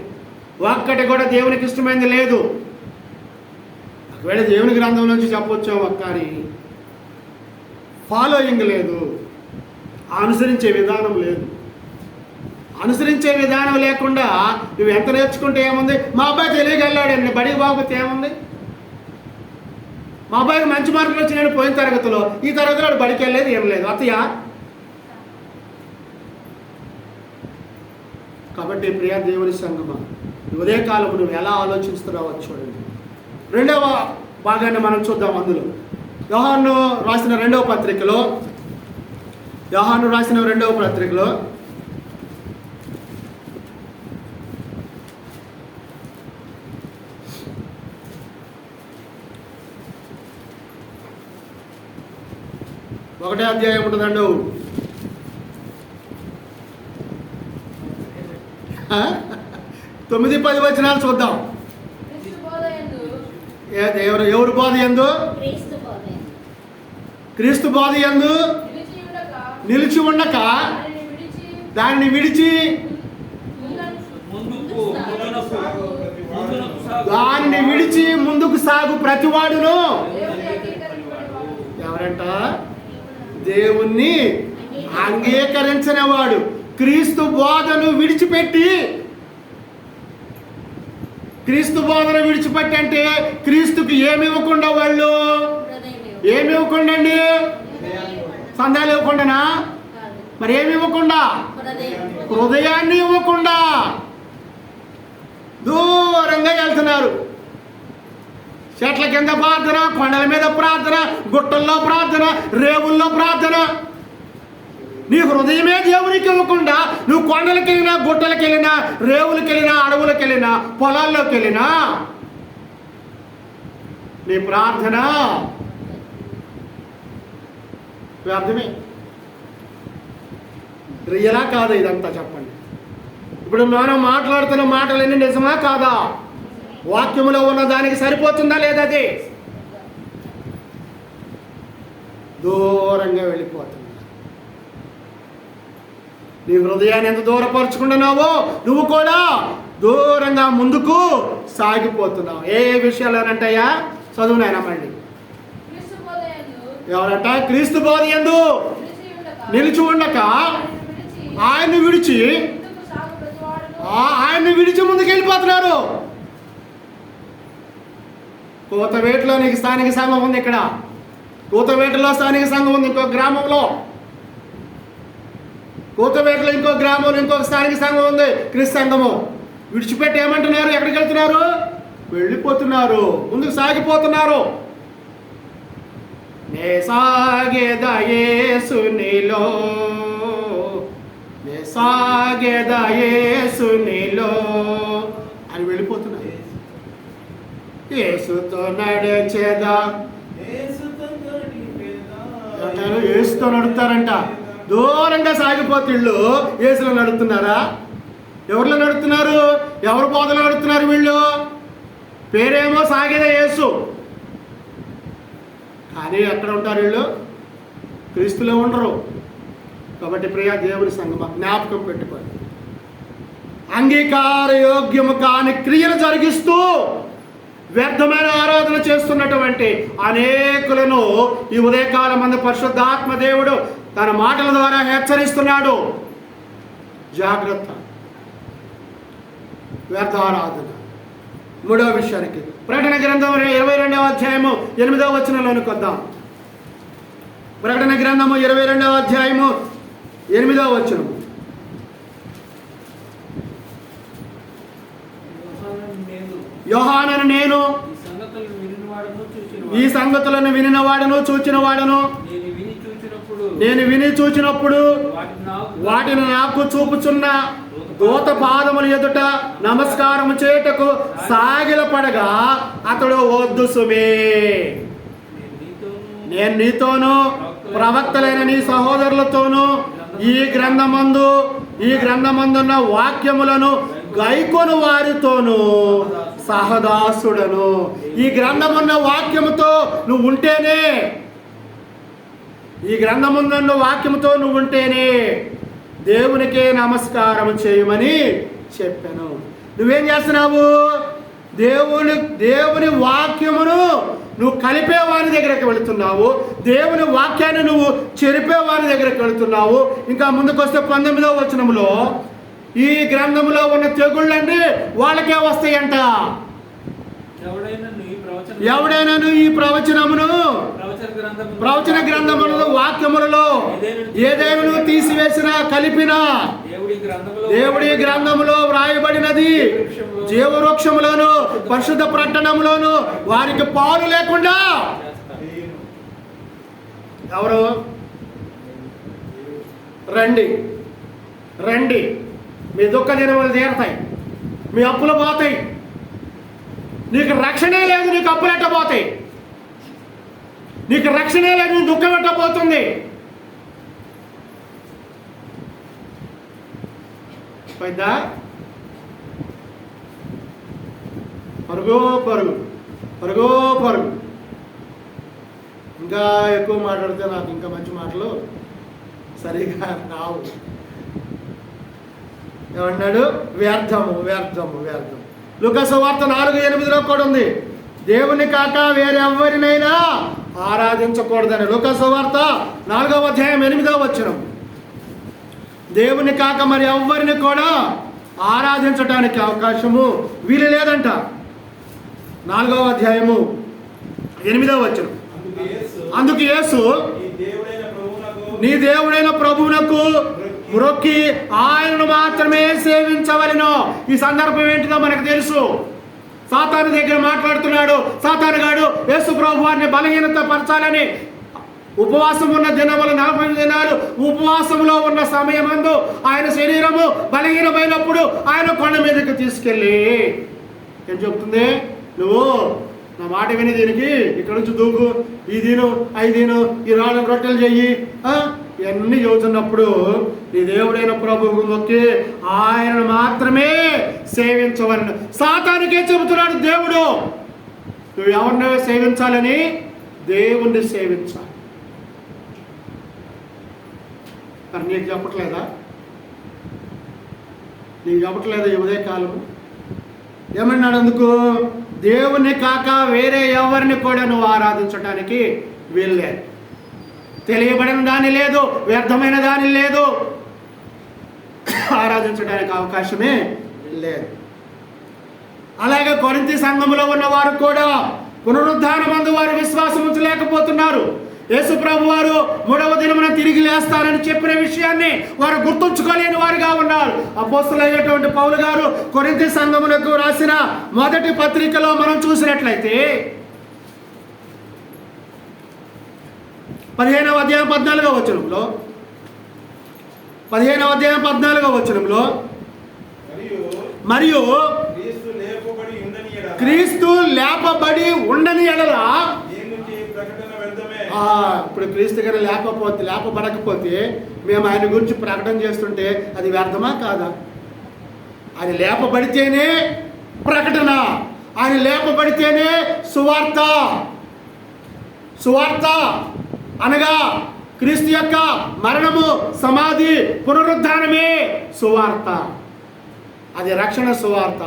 ఒక్కటి కూడా దేవునికి ఇష్టమైనది లేదు. ఒకవేళ దేవుని గ్రంథం నుంచి చెప్పొచ్చు కానీ ఫాలోయింగ్ లేదు, అనుసరించే విధానం లేదు. అనుసరించే విధానం లేకుండా నువ్వు ఎంత నేర్చుకుంటే ఏముంది? మా అబ్బాయి తెలియగలిగాడండి, బడికి బాగుపోతే ఏముంది? మా అబ్బాయికి మంచి మార్కులు వచ్చినాడు పోయిన తరగతిలో, ఈ తరగతిలో వాడు బడికి వెళ్ళలేదు, ఏం లేదు. అత్తయ్య కాబట్టి ప్రియ దేవుని సంగమా, ఉదయకాలం నువ్వు ఎలా ఆలోచిస్తున్నావో చూడండి. రెండవ భాగాన్ని మనం చూద్దాం. అందులో యోహాను రాసిన రెండవ పత్రికలో 1వ అధ్యాయం ఉంటుందండు. 9-10 వచనాలు చూద్దాం. ఎవరు బోధ యందు? క్రీస్తు బోధ యందు నిలిచి ఉండక దానిని విడిచి ముందుకు సాగు ప్రతివాడును ఎవరంట? దేవుణ్ణి అంగీకరించిన వాడు. క్రీస్తు బోధను విడిచిపెట్టి క్రీస్తు బోధన విడిచిపెట్టి అంటే క్రీస్తుకి ఏమి ఇవ్వకుండా వాళ్ళు ఏమి ఇవ్వకుండా అండి, సందాలు ఇవ్వకుండానా? మరి ఏమి ఇవ్వకుండా? హృదయాన్ని ఇవ్వకుండా దూరంగా వెళ్తున్నారు. చెట్ల కింద ప్రార్థన, కొండల మీద ప్రార్థన, గుట్టల్లో ప్రార్థన, రేవుల్లో ప్రార్థన. నీ హృదయమే దేవునికి ఇవ్వకుండా నువ్వు కొండలకి వెళ్ళినా, గుట్టలకి వెళ్ళినా, రేవులకి వెళ్ళినా, అడవులకి వెళ్ళినా, పొలాల్లోకి వెళ్ళినా నీ ప్రార్థన వ్యర్థమే. రియలా కాదా ఇదంతా చెప్పండి? ఇప్పుడు మనం మాట్లాడుతున్న మాటలన్నీ నిజమా కాదా? వాక్యములో ఉన్న దానికి సరిపోతుందా లేదా? అది దూరంగా వెళ్ళిపోతుంది. నీ హృదయాన్ని ఎంత దూరపరుచుకుంటున్నావో నువ్వు కూడా దూరంగా ముందుకు సాగిపోతున్నావు. ఏ విషయాలేనంటయ్యా? చదువునాయన మళ్ళీ. ఎవరంట? క్రీస్తు బోధ యందు నిలిచి ఉండక ఆయన్ని విడిచి ముందుకు వెళ్ళిపోతున్నారు. కూతవేటలో నీకు స్థానిక సంఘం ఉంది. ఇక్కడ కూతవేటలో స్థానిక సంఘం ఉంది. ఇంకో గ్రామంలో కూతవేటలో ఇంకో గ్రామంలో ఇంకొక స్థానిక సంఘం ఉంది, క్రీస్తు సంఘము. విడిచిపెట్టి ఏమంటున్నారు? ఎక్కడికి వెళ్తున్నారు? వెళ్ళిపోతున్నారు, ముందుకు సాగిపోతున్నారు. నే సాగేదా యేసునిలో, నే సాగేదా యేసునిలో అని వెళ్ళిపోతున్నారు. యేసుతో నడిచేదా, యేసుతో నడుస్తారంట. దూరంగా సాగిపోతే వీళ్ళు యేసులో నడుస్తున్నారా? ఎవరిలో నడుస్తున్నారు? ఎవరు బోధలో నడుస్తున్నారు? వీళ్ళు పేరేమో సాగేదా యేసు, కానీ ఎక్కడ ఉంటారు వీళ్ళు? క్రీస్తులో ఉండరు. కాబట్టి ప్రియా దేవుని సంగమా, జ్ఞాపకం పెట్టుకోండి. అంగీకార యోగ్యము కాని క్రియలు జరిగిస్తూ వ్యర్థమైన ఆరాధన చేస్తున్నటువంటి అనేకులను ఈ ఉదయకాలం మందు పరిశుద్ధాత్మ దేవుడు తన మాటల ద్వారా హెచ్చరిస్తున్నాడు. జాగ్రత్త. వ్యర్థ ఆరాధన. మూడవ విషయానికి ప్రకటన గ్రంథం 22వ అధ్యాయము 8వ వచనంలోనికి వద్దాం. ప్రకటన గ్రంథము 22వ అధ్యాయము 8వ వచనం. యోహానను నేను ఈ సంగతులను వినినవాడను చూచినవాడను, నేను విని చూచినప్పుడు వాటిని నాకు చూపుచున్న దూత పాదముల ఎదుట నమస్కారము చేయుటకు సాగిలపడగా అతడు వద్దు సుమే, నేను నీతోనూ ప్రవక్తలైన నీ సహోదరులతోనూ ఈ గ్రంథమందున్న వాక్యములను గైకొను వారితోనూ సహదాసుడను. ఈ గ్రంథమున్న వాక్యముతో నువ్వు ఉంటేనే, ఈ గ్రంథమున్న వాక్యముతో నువ్వు ఉంటేనే దేవునికే నమస్కారం చేయమని చెప్పాను. నువ్వేం చేస్తున్నావు? దేవుని వాక్యమును నువ్వు కలిపే వారి దగ్గరకు వెళుతున్నావు. దేవుని వాక్యాన్ని నువ్వు చెరిపే వారి దగ్గరకు వెళుతున్నావు. ఇంకా ముందుకు వస్తే 19వ వచనంలో ఈ గ్రంథంలో ఉన్న తెగుళ్ళండి వాళ్ళకే వస్తాయంట. ఎవడైనాను ఈ ప్రవచన గ్రంథములలో వాక్యములలో ఏదైనా తీసివేసిన కలిపిన దేవుడి గ్రంథములో వ్రాయబడినది జీవవృక్షములోను పరిశుద్ధ పట్టణములోను వారికి పాలు లేకుండా. ఎవరు? రండి రండి, మీ దుఃఖ దినములు తీరతాయి, మీ అప్పులు పోతాయి. నీకు రక్షణే లేదు, నీకు అప్పులు ఎట్టబోతాయి. నీకు రక్షణే లేదు, నీ దుఃఖం ఎట్టబోతుంది. పోయిందా? పరుగో పరుగు, పరుగో పరుగు. ఇంకా ఎక్కువ మాట్లాడితే నాకు ఇంకా మంచి మాటలు సరిగా రావు. ఏమన్నాడు? వ్యర్థము వ్యర్థము వ్యర్థం. లూకా సువార్త 4:8 కూడా ఉంది, దేవుని కాక వేరెవ్వరినైనా ఆరాధించకూడదని. లూకా సువార్త 4వ అధ్యాయం 8వ వచనం. దేవుని కాక మరి ఎవ్వరిని కూడా ఆరాధించడానికి అవకాశము వీలు లేదంట. 4వ అధ్యాయము 8వ వచనం. అందుకు యేసు నీ దేవుడైన ప్రభువునకు మ్రొక్కి ఆయనను మాత్రమే సేవించవలెను. ఈ సందర్భం ఏంటిదో మనకు తెలుసు. సాతాను దగ్గర మాట్లాడుతున్నాడు. సాతాను గాడు యేసు ప్రభు వారిని బలహీనత పరచాలని ఉపవాసం ఉన్న దినములు 40 దినాలు ఉపవాసంలో ఉన్న సమయమందు ఆయన శరీరము బలహీనమైనప్పుడు ఆయన కొండ మీదకి తీసుకెళ్ళి ఏం చెప్తుంది, నువ్వు నా మాట విని దీనికి ఇక్కడ నుంచి దూకు, ఈ దీను 5 దీను ఈ 4 రొట్టెలు చెయ్యి ఇవన్నీ చెబుతున్నప్పుడు నీ దేవుడైన ప్రభువు మొక్కి ఆయనను మాత్రమే సేవించవలను. సాతానికే చెబుతున్నాడు దేవుడు, నువ్వు ఎవరిని సేవించాలని? దేవుణ్ణి సేవించాలి. మరి నీకు చెప్పట్లేదా? నీకు చెప్పట్లేదా? ఈ ఉదయకాలము ఏమన్నాడు? అందుకు దేవుని కాక వేరే ఎవరిని కూడా నువ్వు ఆరాధించడానికి వీల్లేదు. తెలియబడిన దాని లేదు, వ్యర్థమైన దాని లేదు, ఆరాధించడానికి అవకాశమే లేదు. అలాగే కొరింథీ సంఘములో ఉన్న వారు కూడా పునరుద్ధానమందు వారు విశ్వాసం ఉంచలేకపోతున్నారు. యేసు ప్రభు వారు 3వ దినమున తిరిగి లేస్తారని చెప్పిన విషయాన్ని వారు గుర్తుంచుకోలేని వారుగా ఉన్నారు. అపోస్తలుడైనటువంటి పౌలు గారు కొరింథీ సంఘములకు రాసిన మొదటి పత్రికలో మనం చూసినట్లయితే 15వ అధ్యాయం 14వ వచనంలో 15వ అధ్యాయం 14వ వచనంలో మరియు క్రీస్తు లేపబడి ఉండని ఎడల, ఇప్పుడు క్రీస్తు గారు లేపబడకపోతే మేము ఆయన గురించి ప్రకటన చేస్తుంటే అది వ్యర్థమా కాదా? ఆయన లేపబడితేనే ప్రకటన, ఆయన లేపబడితేనే సువార్త. సువార్త అనగా క్రీస్తు యొక్క మరణము, సమాధి, పునరుద్ధానమే సువార్త. అది రక్షణ సువార్త.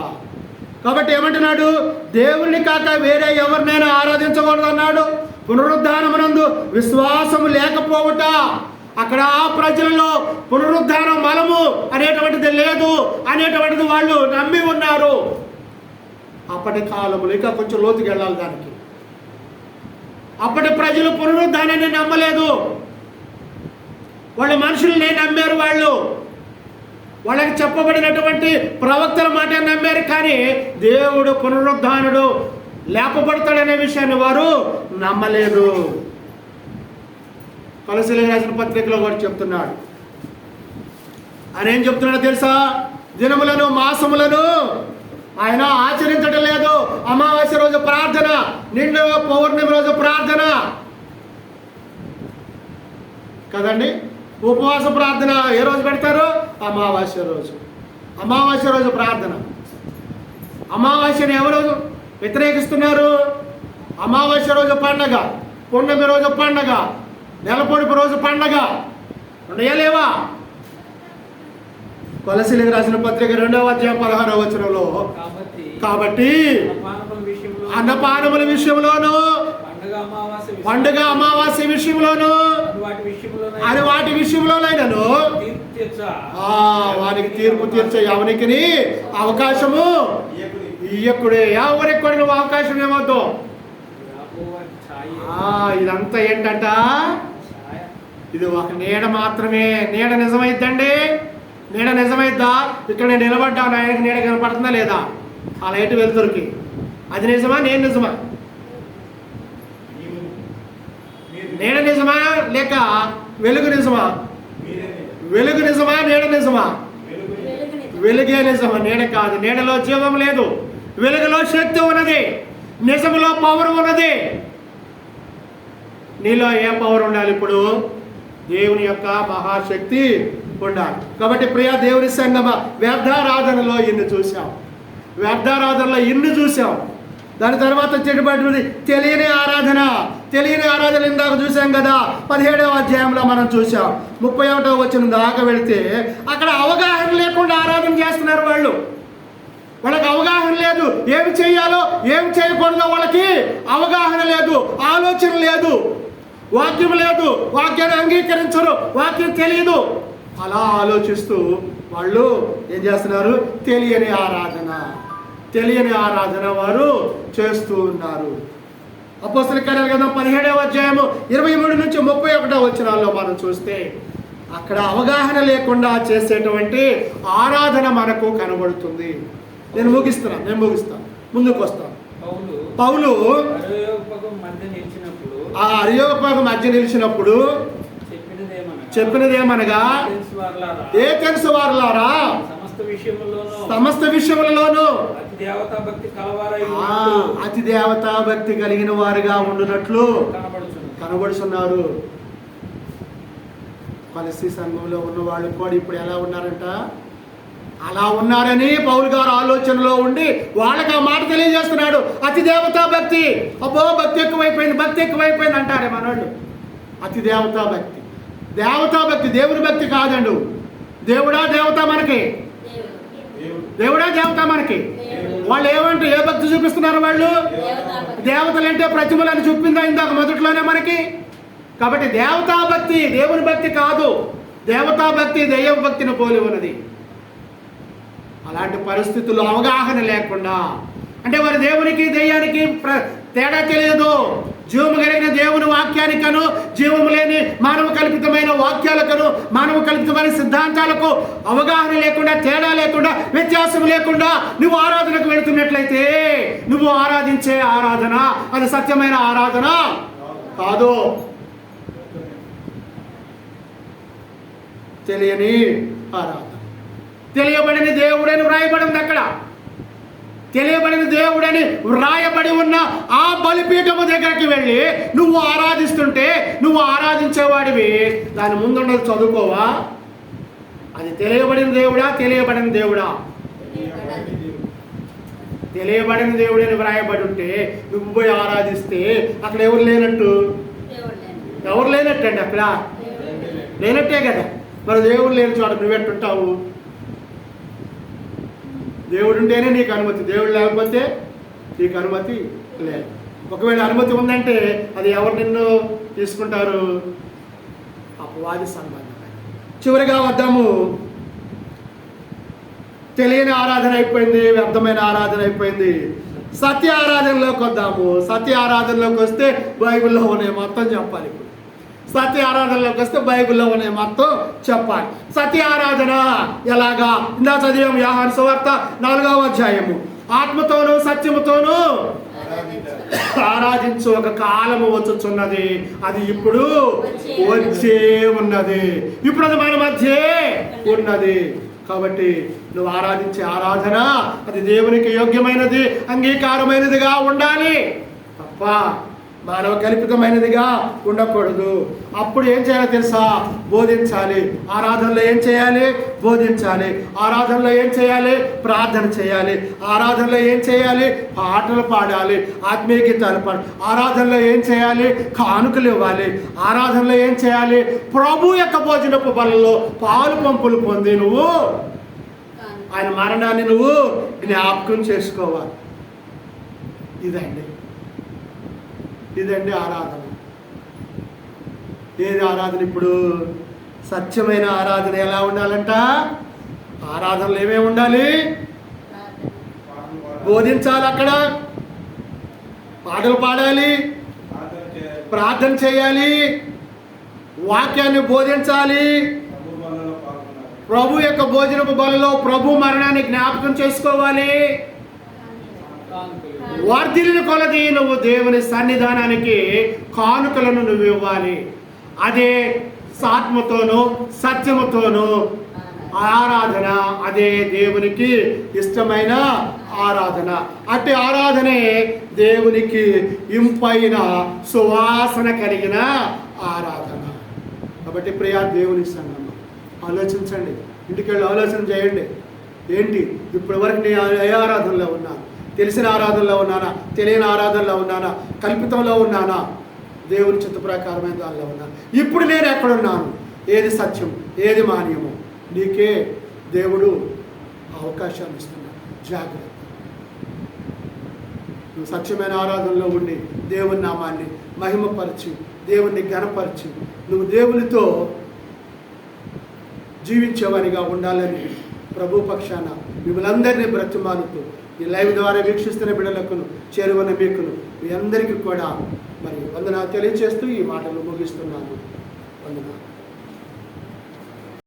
కాబట్టి ఏమంటున్నాడు? దేవుణ్ణి కాక వేరే ఎవరినైనా ఆరాధించకూడదు అన్నాడు. పునరుద్ధానమునందు విశ్వాసము లేకపోవట, అక్కడ ఆ ప్రజలలో పునరుద్ధాన బలము అనేటువంటిది లేదు అనేటువంటిది వాళ్ళు నమ్మి ఉన్నారు. అప్పటి కాలంలో ఇంకా కొంచెం లోతుకి వెళ్ళాలి దానికి. అప్పటి ప్రజలు పునరుద్ధానాన్ని నమ్మలేదు. వాళ్ళ మనుషుల్ని నమ్మారు. వాళ్ళకి చెప్పబడినటువంటి ప్రవక్తల మాట నమ్మారు. కానీ దేవుడు పునరుద్ధానుడు లేపబడతాడనే విషయాన్ని వారు నమ్మలేదు. కొలస్సీయులకు రాసిన పత్రికలో కూడా చెప్తున్నాడు. ఆయన ఏం చెప్తున్నాడో తెలుసా? దినములను మాసములను ఆయన ఆచరించడం లేదు. అమావాస్య రోజు ప్రార్థన, నిండు పౌర్ణమి రోజు ప్రార్థన కదండి. ఉపవాస ప్రార్థన ఏ రోజు పెడతారు? అమావాస్య రోజు. అమావాస్య రోజు ప్రార్థన. అమావాస్యను ఎవరు వ్యతిరేకిస్తున్నారు? అమావాస్య రోజు పండగ, పున్నమి రోజు పండగ, నెలపొడుపు రోజు పండగ లేవా? కొలస్సీయులకు రాసిన పత్రిక 2వ అధ్యాయం 16వ వచనంలో కాబట్టి అన్నపానముల విషయంలోను, పండుగ అమావాస్య విషయంలోను, అది వాటి విషయంలోనైనాను వారికి తీర్పు తీర్చే ఎవరికి అవకాశము ఇయ్యకుడే. ఎవరికి కూడా నువ్వు అవకాశం ఏమవుతావు? ఇదంతా ఏంటంట? ఇది ఒక నీడ మాత్రమే. నీడ నిజమైద్దండి? నీడ నిజమైద్దా? ఇక్కడ నేను నిలబడ్డాను, ఆయనకి నీడ కనపడుతుందా లేదా? ఆ లైట్ వెలుతురికి అది నిజమా? నేను నిజమా? నీడ నిజమా లేక వెలుగు నిజమా? వెలుగు నిజమా? నీడ నిజమా? వెలుగే నిజమా, నీడ కాదు. నీడలో జీవం లేదు, వెలుగులో శక్తి ఉన్నది, నిజములో పవర్ ఉన్నది. నీలో ఏ పవర్ ఉండాలి? ఇప్పుడు దేవుని యొక్క మహాశక్తి ఉండాలి. కాబట్టి ప్రియ దేవుని సంగమ, వ్యర్థారాధనలో ఇన్ని చూసాం. దాని తర్వాత చెడుబడి తెలియని ఆరాధన ఇందాక చూసాం కదా. 17వ అధ్యాయంలో మనం చూసాం. 31వ వచనం దాకా వెళితే అక్కడ అవగాహన లేకుండా ఆరాధన చేస్తున్నారు వాళ్ళు. వాళ్ళకి అవగాహన లేదు. ఏమి చేయాలో ఏమి చేయకూడదో వాళ్ళకి అవగాహన లేదు, ఆలోచన లేదు, వాక్యం లేదు, వాక్యాన్ని అంగీకరించరు, వాక్యం తెలియదు. అలా ఆలోచిస్తూ వాళ్ళు ఏం చేస్తున్నారు? తెలియని ఆరాధన వారు చేస్తూ ఉన్నారు. అపోస్తలుల కార్యాల గ్రంథం 17వ అధ్యాయము 23 నుంచి 31వ వచనాల్లో మనం చూస్తే అక్కడ అవగాహన లేకుండా చేసేటువంటి ఆరాధన మనకు కనబడుతుంది. నేను ముగిస్తాను, ముందుకు వస్తాను. పౌలు ఆ అరియోపగ మధ్య నిలిచినప్పుడు చెప్పినదేమనగా, ఏథెన్సు వారలారా, సమస్త విషయములలోనూ అతి దేవతా భక్తి కలిగిన వారుగా ఉండునట్లు కనబడుచున్నారు. కొలస్సీ సంఘంలో ఉన్న వాళ్ళు కూడా ఇప్పుడు ఎలా ఉన్నారంట? అలా ఉన్నారని పౌలు గారు ఆలోచనలో ఉండి వాళ్ళకి ఆ మాట తెలియజేస్తున్నాడు. అతి దేవతా భక్తి, అబ్బో భక్తి ఎక్కువైపోయింది అంటారే మనోళ్ళు. అతి దేవతా భక్తి దేవుని భక్తి కాదండు. దేవుడా దేవత మనకి వాళ్ళు ఏమంటే ఏ భక్తి చూపిస్తున్నారు? వాళ్ళు దేవతలంటే ప్రతిమలను చూపిందా ఇందాక మొదట్లోనే మనకి. కాబట్టి దేవతా భక్తి దేవుని భక్తి కాదు, దేవతా భక్తి దైవ భక్తిని పోలి ఉన్నది. అలాంటి పరిస్థితుల్లో అవగాహన లేకుండా, అంటే వారి దేవునికి దెయ్యానికి తేడా తెలియదు. జీవము కలిగిన దేవుని వాక్యానికను, జీవము లేని మానవ కల్పితమైన వాక్యాలకను, మానవ కల్పితమైన సిద్ధాంతాలకు అవగాహన లేకుండా, తేడా లేకుండా, వ్యత్యాసం లేకుండా నువ్వు ఆరాధనకు వెళుతున్నట్లయితే నువ్వు ఆరాధించే ఆరాధన అది సత్యమైన ఆరాధన కాదు. తెలియని ఆరాధన. తెలియబడిన దేవుడని వ్రాయబడింది అక్కడ. తెలియబడిన దేవుడని వ్రాయబడి ఉన్న ఆ బలిపీఠము దగ్గరికి వెళ్ళి నువ్వు ఆరాధిస్తుంటే, నువ్వు ఆరాధించేవాడివి, దాని ముందున్నది చదువుకోవా? అది తెలియబడిన దేవుడా? తెలియబడిన దేవుడని వ్రాయబడి ఉంటే నువ్వు పోయి ఆరాధిస్తే అక్కడ ఎవరు లేనట్టు అండి. అక్కడ లేనట్టే కదా. మరి దేవుడు లేని చోట నువ్వెట్టుంటావు? దేవుడు ఉంటేనే నీకు అనుమతి, దేవుడు లేకపోతే నీకు అనుమతి లేదు. ఒకవేళ అనుమతి ఉందంటే అది ఎవరు నిన్ను తీసుకుంటారు? అపవాది సంబంధం. చివరిగా వద్దాము. తెలియని ఆరాధన అయిపోయింది, వ్యర్థమైన ఆరాధన అయిపోయింది. సత్య ఆరాధనలోకి వద్దాము. సత్య ఆరాధనలోకి వస్తే బైబిల్లో ఉన్నాయి మొత్తం చెప్పాలి. సత్య ఆరాధనలోకి వస్తే బైబిల్లో ఉన్నాయి మొత్తం చెప్పాలి. సత్య ఆరాధన ఎలాగా? ఇందా చదివాము యోహాను సువార్త 4వ అధ్యాయము. ఆత్మతోనూ సత్యముతోనూ ఆరాధించు ఒక కాలము వచ్చుచున్నది, అది ఇప్పుడు వచ్చే ఉన్నది, ఇప్పుడు అది మన మధ్యే ఉన్నది. కాబట్టి నువ్వు ఆరాధించే ఆరాధన అది దేవునికి యోగ్యమైనది, అంగీకారమైనదిగా ఉండాలి తప్ప మానవ కల్పితమైనదిగా ఉండకూడదు. అప్పుడు ఏం చేయాలో తెలుసా? బోధించాలి. ఆరాధనలో ఏం చేయాలి? బోధించాలి. ఆరాధనలో ఏం చేయాలి? ప్రార్థన చేయాలి. ఆరాధనలో ఏం చేయాలి? పాటలు పాడాలి, ఆత్మీయ గీతాలు పాడాలి. ఆరాధనలో ఏం చేయాలి? కానుకలు ఇవ్వాలి. ఆరాధనలో ఏం చేయాలి? ప్రభు యొక్క భోజనపు బలలో పాలు పంపులు పొంది నువ్వు ఆయన మరణాన్ని నువ్వు జ్ఞాపకం చేసుకోవాలి. ఇదండి ఆరాధన. ఏది ఆరాధన? ఇప్పుడు సత్యమైన ఆరాధన ఎలా ఉండాలంట? ఆరాధనలు ఏమేమి ఉండాలి? బోధించాలి, అక్కడ పాటలు పాడాలి, ప్రార్థన చేయాలి, వాక్యాన్ని బోధించాలి, ప్రభు యొక్క భోజనపు బలలో ప్రభు మరణాన్ని జ్ఞాపకం చేసుకోవాలి. వర్ధిల్లిన కొలది నువ్వు దేవుని సన్నిధానానికి కానుకలను నువ్వు ఇవ్వాలి. అదే ఆత్మతోనూ సత్యముతోనూ ఆరాధన, అదే దేవునికి ఇష్టమైన ఆరాధన. అట్టి ఆరాధనే దేవునికి ఇంపైన సువాసన కలిగిన ఆరాధన. కాబట్టి ప్రియా దేవుని సంగమ ఆలోచించండి, ఇంటికి వెళ్ళి ఆలోచన చేయండి. ఏంటి ఇప్పటి వరకు నేను ఏ ఆరాధనలో ఉన్నాను? తెలిసిన ఆరాధనలో ఉన్నానా? తెలియని ఆరాధనలో ఉన్నానా? కల్పితంలో ఉన్నానా? దేవుని చిత్త ప్రకారమైన దానిలో ఉన్నాను. ఇప్పుడు నేను ఎక్కడున్నాను? ఏది సత్యం, ఏది మాన్యము? నీకే దేవుడు అవకాశాన్ని ఇస్తున్నాడు. జాగ్రత్త. నువ్వు సత్యమైన ఆరాధనలో ఉండి దేవుని నామాన్ని మహిమపరిచి, దేవుణ్ణి ఘనపరిచి, నువ్వు దేవునితో జీవించేవారిగా ఉండాలని ప్రభు పక్షాన మిమ్మల్ని అందరినీ బ్రతిమాలుతూ ఈ లైవ్ ద్వారా వీక్షిస్తున్న బిడ్డలకును చేరువన్న మీకును మీ అందరికీ కూడా మరి వందనాలు తెలియజేస్తూ ఈ మాటలు ముగిస్తున్నాను. వందనాలు.